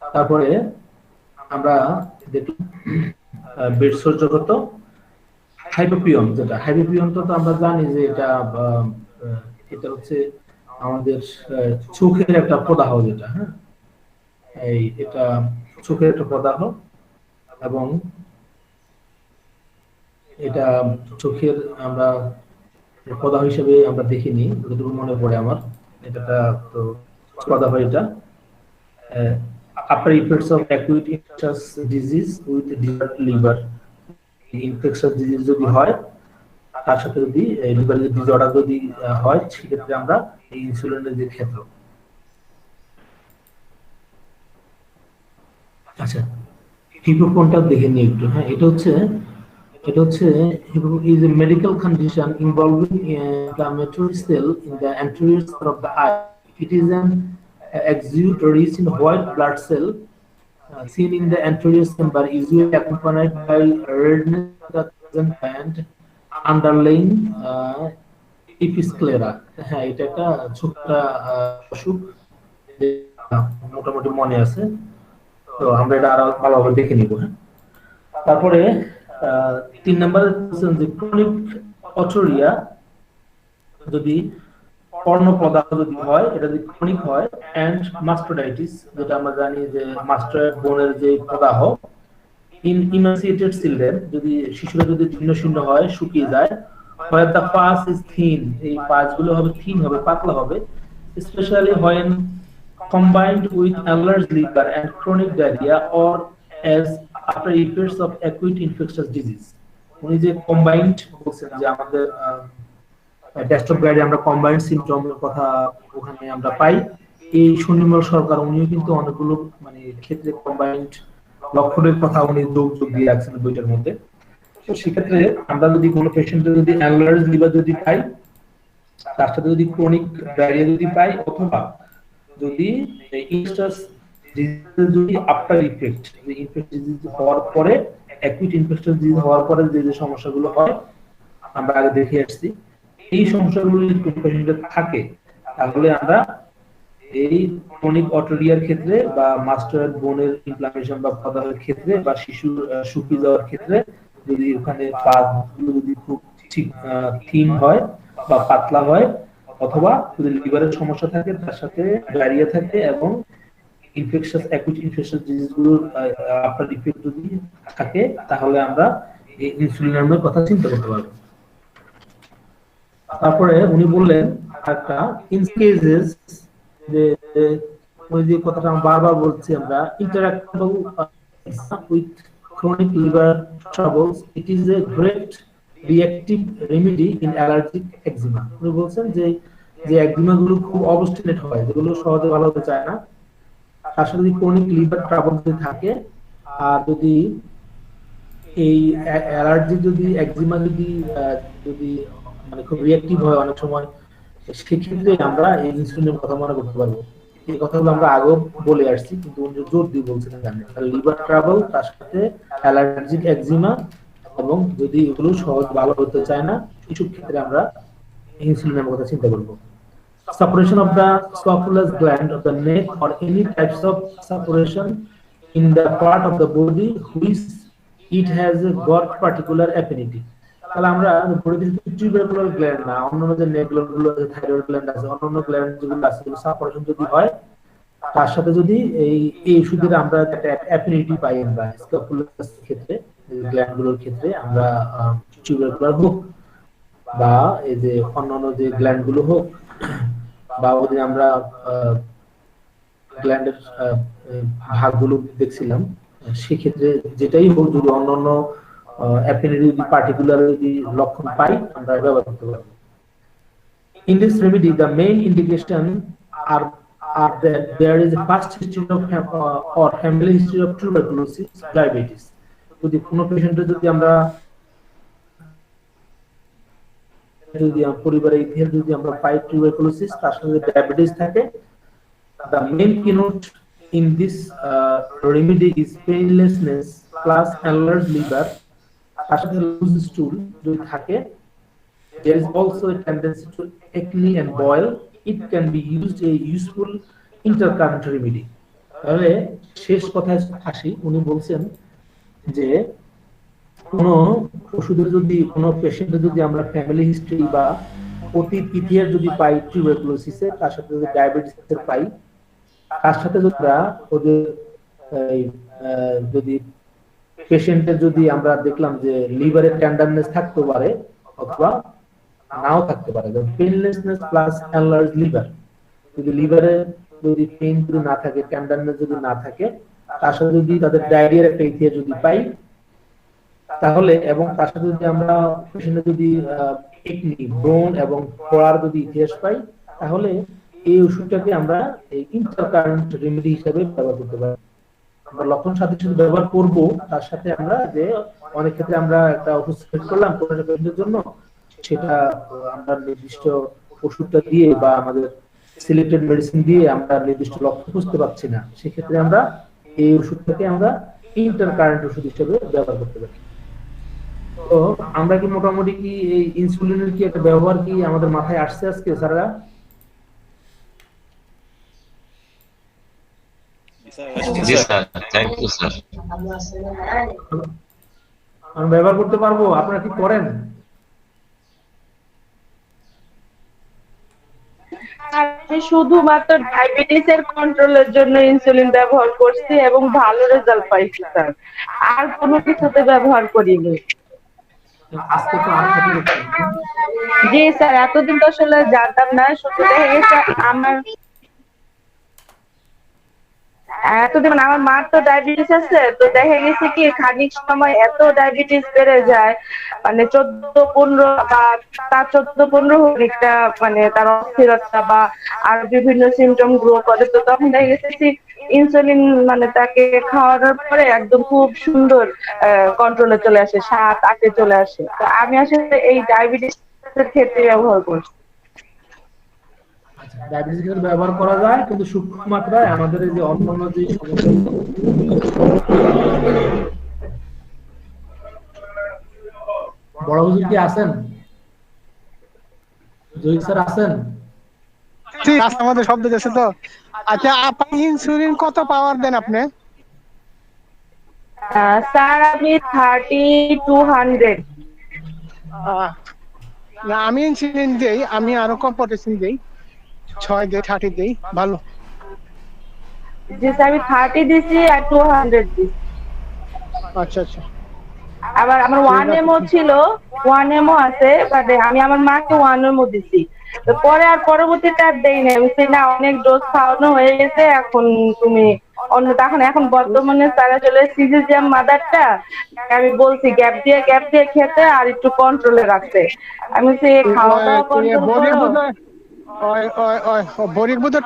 তারপরে আমরা দেখলাম বেড সহ্যক্ষত, হাইপোপিয়ন, যেটা হাইপোপিয়ন তো আমরা জানি যে এটা হচ্ছে আমাদের চোখের একটা প্রদাহ, যেটা হ্যাঁ, এটা চোখের একটা প্রদাহ, এবং এটা চোখের আমরা প্রদাহ হিসেবে আমরা দেখিনি, যতটুকু মনে পড়ে আমার, এটা তো প্রদাহ। এটা after effects of acute infectious disease with disordered liver, infectious disease যদি হয়, তার সাথে যদি লিভারের ডিসঅর্ডার যদি হয়, সেক্ষেত্রে আমরা এই ইনসুলিনের যে ক্ষেত্র। আচ্ছা, হিপোকনটা দেখে নিই একটু। হ্যাঁ, এটা হচ্ছে is a medical condition involving inflammatory cell in the anterior side of the eye. It is an exude rich in white blood cell seen in the anterior chamber, usually accompanied by redness and underlying episclera. হ্যাঁ, এটা একটা ছোট্ট অসুখ, মোটামুটি মনে আছে। তো আমরা এটা আরো ভালোভাবে দেখে নিব। হ্যাঁ, তারপরে 3 নম্বরে যে ক্রনিক অটোরিয়া, যদি কর্ণপ্রদাহ যদি হয়, এটা যদি ক্রনিক হয়, এন্ড মাস্টোডাইটিস, যেটা আমরা জানি যে মাস্টার বোনের যে প্রদাহ, ইন ইমাসিয়েটেড চিলড্রেন, যদি শিশুরা যদি জীর্ণশীর্ণ হয়, শুকিয়ে যায়, where the pus is thin, এই পাসগুলো হবে থিন হবে, পাতলা হবে, especially when combined with enlarged liver and chronic diarrhea or as after effects of acute infectious disease। উনি যে কম্বাইন্ড বলছেন, যে আমাদের ডেস্কটপ গাইডে আমরা কম্বাইন্ড সিম্পটমের কথা ওখানে আমরা পাই। এই সুনির্মল সরকার উনিও কিন্তু অনেকগুলো মানে ক্ষেত্রে কম্বাইন্ড লক্ষণের কথা উনি যোগ দিয়ে রাখছেন বইটার মধ্যে। তো সেক্ষেত্রে আমরা যদি কোনো পেশেন্টের যদি এনলার্জ লিভার যদি পাই, তার সাথে যদি ক্রনিক ডায়রিয়া যদি পাই, অথবা যদি ইনফেকশাস ডিজিজ যদি আফটার ইফেক্ট, যে ইনফেকশাস ডিজিজ হওয়ার পরে, অ্যাকুইট ইনফেকশাস ডিজিজ হওয়ার পরে যে সমস্যাগুলো হয় আমরা আগে দেখে আসছি, এই সমস্যাগুলো যদি পেশেন্টের থাকে, তাহলে আমরা এই ক্রনিক অটোরিয়ার ক্ষেত্রে বা মাস্টার বোনের ইনফ্লামেশন বা প্রদাহের ক্ষেত্রে বা শিশুর শুকিয়ে যাওয়ার ক্ষেত্রে যদি ওখানে পাতগুলো যদি খুব ঠিক থিন হয় বা পাতলা হয়, অথবা যদি লিভারের সমস্যা থাকে তার সাথে ডায়রিয়া থাকে এবং ইনফেকশাস অ্যাকুট ইনফেকশাস ডিজিজগুলোর আফটার ইফেক্ট যদি থাকে, তাহলে আমরা এই ইনসুলিনের কথা চিন্তা করতে পারবো। তারপরে উনি বললেন একটা ইন কেসেস, যে ওই যে কথাটা আমরা বারবার বলছি, আমরা ইন্টারঅ্যাক্টেবল with chronic liver troubles, it is a great reactive remedy in allergic eczema। উনি বলছেন যে যে একজিমা গুলো খুব অবস্টিনেট হয়, যেগুলো সহজে ভালো হতে চায় না, তার সাথে যদি ক্রনিক লিভার ট্রাবল যদি থাকে, আর যদি এই অ্যালার্জি যদি একজিমা যদি যদি মানে খুব রিঅ্যাক্টিভ হয় অনেক সময়, সেক্ষেত্রে আমরা এই ইনসুলিনের কথা মনে করতে পারবো। এই কথাগুলো আমরা আগেও বলে আসছি, কিন্তু উনি জোর দিয়ে বলছিলেন লিভার ট্রাবল তার সাথে অ্যালার্জিক একজিমা, এবং যদি এগুলো সহজ ভালো হতে চায় না, কিছু ক্ষেত্রে আমরা ইনসুলিনের কথা চিন্তা করবো। Suppression of the scrofulous gland of the neck or any types of suppression in the part of the body which it has got particular affinity। তাহলে আমরা বডিতে টিউবারকুলার গ্ল্যান্ড না, অন্যান্য যে নেক গ্ল্যান্ডগুলো আছে, থাইরয়েড গ্ল্যান্ড আছে, অন্যান্য গ্ল্যান্ড যেগুলো আছে, সাপারেশন যদি হয়, তার সাথে যদি এই ওষুধের আমরা একটা অ্যাফিনিটি পাই, আমরা স্ক্রফুলাস ক্ষেত্রে গ্ল্যান্ডগুলোর ক্ষেত্রে আমরা টিউবারকুলার হোক বা এই যে অন্যান্য যে গ্ল্যান্ডগুলো হোক, বা ওদিন আমরা গ্ল্যান্ডের ভাগগুলো দেখছিলাম, সেক্ষেত্রে যেটাই হোক, যদি অন্যান্য অ্যাফিনিটি যদি পার্টিকুলার যদি লক্ষণ পাই, আমরা ব্যবহার করতে পারবো। In this remedy, the main indication are that there is a past history of or family history of tuberculosis, diabetes। যদি কোনো পেশেন্টের যদি আমরা পরিবারের ইতিহাস যদি আমরা পাই টিউবারকুলোসিস, তার সাথে ডায়াবেটিস থাকে, the main keynote in this remedy is painlessness plus enlarged liver, তার সাথে loose stool যদি থাকে, there is also a tendency to acne and boil, it can be used a useful intercurrent remedy। তাহলে শেষ কথায় আসি, উনি বলছেন যে কোন ওষুধের যদি কোনো পেশেন্টের যদি আমরা ফ্যামিলি হিস্ট্রি বা অতীত ইতিহাস যদি পাই টিউবারকুলোসিসের, তার সাথে যদি ডায়াবেটিসের পাই, তার সাথে যদি ওদের যদি পেশেন্টের যদি আমরা দেখলাম যে লিভারের টেন্ডারনেস থাকতে পারে অথবা নাও থাকতে পারে, পেইনলেসনেস প্লাস এনলার্জ লিভার, যদি লিভারে যদি পেইন যদি না থাকে, টেন্ডারনেস যদি না থাকে, তার সাথে যদি তাদের ডায়রিয়ার একটা ইতিহাস যদি পাই, তাহলে এবং তার সাথে যদি আমরা পেশেন্টের যদি একনি ব্রণ এবং ফোড়ার যদি ইতিহাস পাই, তাহলে এই ওষুধটাকে আমরা এই ইন্টারকারেন্ট রেমেডি হিসেবে ব্যবহার করতে পারি। আমরা লক্ষণ সাথে সাথে ব্যবহার করব, তার সাথে আমরা যে অনেক ক্ষেত্রে আমরা একটা ওষুধ সিলেক্ট করলাম কোনো একটা পেশেন্টের জন্য, সেটা আমরা নির্দিষ্ট ওষুধটা দিয়ে বা আমাদের সিলেক্টেড মেডিসিন দিয়ে আমরা নির্দিষ্ট লক্ষ্য বুঝতে পারছি না, সেক্ষেত্রে আমরা এই ওষুধটাকে আমরা ইন্টারকারেন্ট ওষুধ হিসেবে ব্যবহার করতে পারি। তো আমরা কি মোটামুটি কি এই ইনসুলিনের কি একটা ব্যবহার কি আমাদের মাথায় আসছে আজকে স্যাররা? জি স্যার, থ্যাংক ইউ স্যার। আমরা ব্যবহার করতে পারবো? আপনারা কি করেন? আমি শুধুমাত্র ডায়াবেটিস এর কন্ট্রোলের জন্য ইনসুলিন ব্যবহার করছি এবং ভালো রেজাল্ট পাইছি স্যার, আর কোনো কিছুতে ব্যবহার করিনি। আজকে তো আর থাকি দেখছি। জি স্যার, এতদিন তো আসলে জানতাম না, শুধু দেখা গেছে আমার এতদিন আমার মার তো ডায়াবেটিস আছে, তো দেখা গেছে কি খানিক সময় এত ডায়াবেটিস বেড়ে যায়, মানে 14-15 বা তার 14-15 একটা মানে তার অস্থিরতা বা আর বিভিন্ন সিমটম গ্রো করে, তো তখন দেখা গেছে ইনসুলিন মানে তাকে খাওয়ানোর পরে একদম খুব সুন্দর কন্ট্রোলে চলে আসে, 7-8-এ চলে আসে। তো আমি আসলে এই ডায়াবেটিস এর ক্ষেত্রে ব্যবহার করছি। ডায়াবেটিস ক্ষেত্রে ব্যবহার করা যায়, কিন্তু সূক্ষ্ম মাত্রায় আমাদের এই যে অন্যান্য যে সমস্যা। বড় হুজুর কি আছেন? জয়ী স্যার আছেন? ঠিক আছে, আমাদের শব্দ দেশে তো আচ্ছা, আপনি ইনসুলিন কত পাওয়ার দেন আপনি? স্যার আমি 30-200। না, আমি ইনসুলিন দেই, আমি আরো কম পটেশন দেই, 6 দেই, 30 দেই, ভালো। জি স্যার, আমি 30 দিছি আর 200 দিছি। আচ্ছা আচ্ছা, আবার আমার ঠিক 1 আছে। এমও ছিল, 1 এমও আছে, বাট আমি আমার মাকে 1 এমও দিছি। তো পরে আর পরবর্তীতে আর দেই না, আমি বলছি না অনেক ডোজ খাওয়ানো হয়ে গেছে, এখন তুমি অন্য এখন বর্তমানে স্যার আসলে সিজিজিয়াম মাদারটা আমি বলছি গ্যাপ দিয়ে খেতে আর একটু কন্ট্রোলে রাখতে। আমি বলছি খাওয়া দাওয়া কন্ট্রোল বডির করো। বোধহয় বডির বোধহয়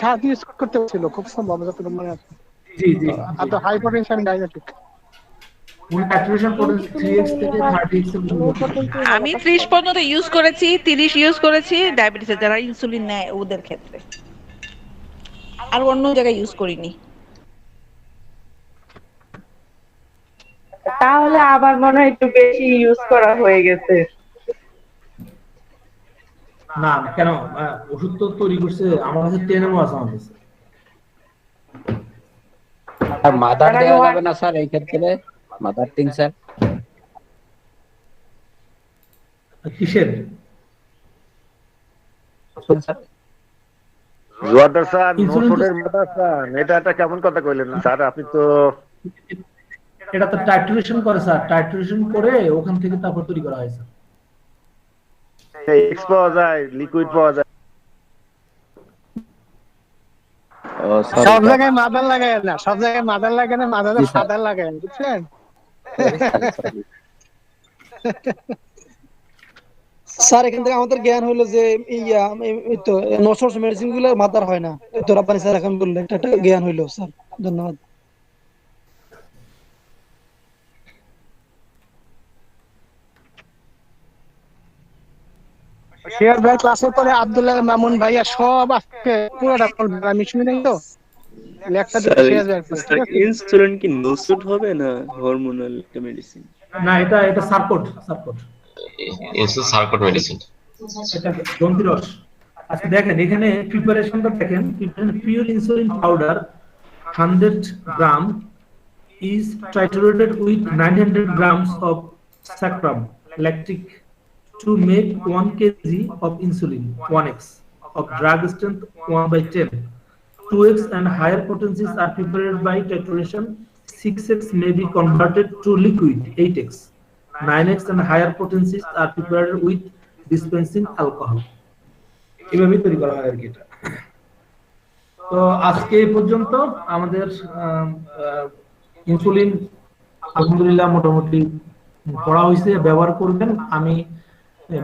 30 ইউজ করতে ছিল, খুব সম্ভব, যতটুকু মনে আছে। জি জি আর তো হাইপারটেনশন, ডায়াবেটিক। উনি স্যাচুরেশন পটেন্সি 3x থেকে 30x এর মধ্যে। আমি 30 পর্যন্ত ইউজ করেছি, 30 ইউজ করেছি ডায়াবেটিসের যারা ইনসুলিন নেয় ওদের ক্ষেত্রে, আর অন্য জায়গায় ইউজ করিনি। তাহলে আবার মনে হয় একটু বেশি ইউজ করা হয়ে গেছে। না কেন, ওষুধ তো তৈরি করছে আমার কাছে 10 এমও আছে আমার কাছে। আর মাদার দেওয়া যাবে না স্যার এই ক্ষেত্রে? মাদার টিং স্যার কিসের? জোয়ারদার স্যার, ইনসুলিন নোসোডের মাদার স্যার, এটা কেমন কথা কইলেন স্যার? আপনি তো এটা তো টাইট্রেশন করে স্যার, টাইট্রেশন করে ওখান থেকে তারপর তৈরি করা হয় স্যার। এক্স পাওয়া যায়, লিকুইড পাওয়া যায়। সব জায়গায় মাদার লাগায় না, সব জায়গায় মাদার লাগে না, মাদারে ফাদার লাগায়, বুঝছেন? স্যার এখান থেকে আমাদের জ্ঞান হলো যে এই তো নশোর মেডিসিন গুলো মাতার হয় না, এই তো রাব্বানি স্যার এখন বললেন, এটা একটা জ্ঞান হইলো স্যার, ধন্যবাদ। শেয়ার ভাই ক্লাসের পরে আব্দুল্লাহ মামুন ভাইয়া সব আজকে পুরোটা বলবেন, আমি শুনি নাই তো লেখটা দিতে শেয়ার ভাই। ইনসুলিন কি নোসুড হবে না হরমোনাল মেডিসিন? না এটা সার্কোট। Insulin সার্কোট medicine. এটা গ্রন্থি রস। আচ্ছা দেখেন এখানে প্রিপারেশনটা দেখেন, pure insulin powder 100 gram is triturated with 900 grams of saccharum lactic to make 1 kg of insulin 1x of drug strength 1/10. 2x and higher potencies are prepared by titration. 6x may be converted to liquid 8x. 9x and higher potencies are prepared with dispensing alcohol. এভাবেই তৈরি করা হয় আর কি এটা। তো আজকে এই পর্যন্ত আমাদের ইনসুলিন আলহামদুলিল্লাহ মোটামুটি পড়া হয়েছে, ব্যবহার করবেন। আমি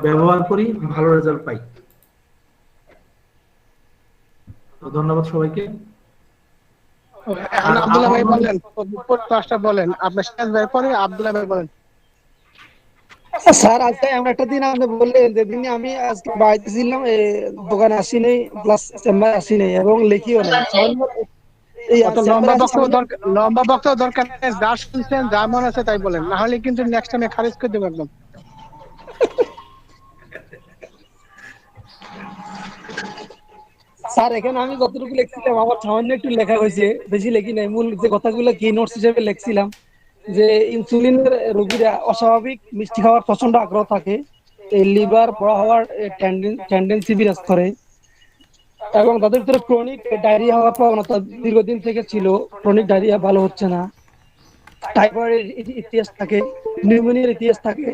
ব্যবহার করি, ভালো রেজাল্ট পাই। তো ধন্যবাদ সবাইকে। এখন আব্দুল্লাহ ভাই বলেন, ক্লাসটা বলেন, আপনার শেয়ার ভাই পরে আব্দুল্লাহ ভাই বলেন। স্যার আজকে আমরা একটা দিন আমাদের বললেন যেদিন আমি আজকে বাড়িতে ছিলাম, দোকানে আসি নাই, প্লাস চেম্বারে আসি নাই এবং লিখিও নাই। লম্বা বক্তব্য দরকার নেই, যা শুনছেন যা মনে আছে তাই বলেন, না হলে কিন্তু নেক্সট টাইমে খারিজ করে দেবো একদম। স্যার এখানে আমি যতটুকু লিখছিলাম আমার সামান্য একটু লেখা হয়েছে, বেশি লেখি নাই। মূল যে কথাগুলো কি নোটস হিসেবে লিখছিলাম যে ইনসুলিনের রোগীরা অস্বাভাবিক মিষ্টি খাওয়ার প্রচন্ড আগ্রহ থাকে, এই লিভার বড় হওয়ার টেন্ডেন্সি বিরাজ করে এবং তাদের ভিতরে ক্রনিক ডায়রিয়া হওয়ার প্রবণতা দীর্ঘদিন থেকে ছিল। ক্রনিক ডায়রিয়া ভালো হচ্ছে না, টাইফয়েডের ইতিহাস থাকে, নিউমোনিয়ার ইতিহাস থাকে।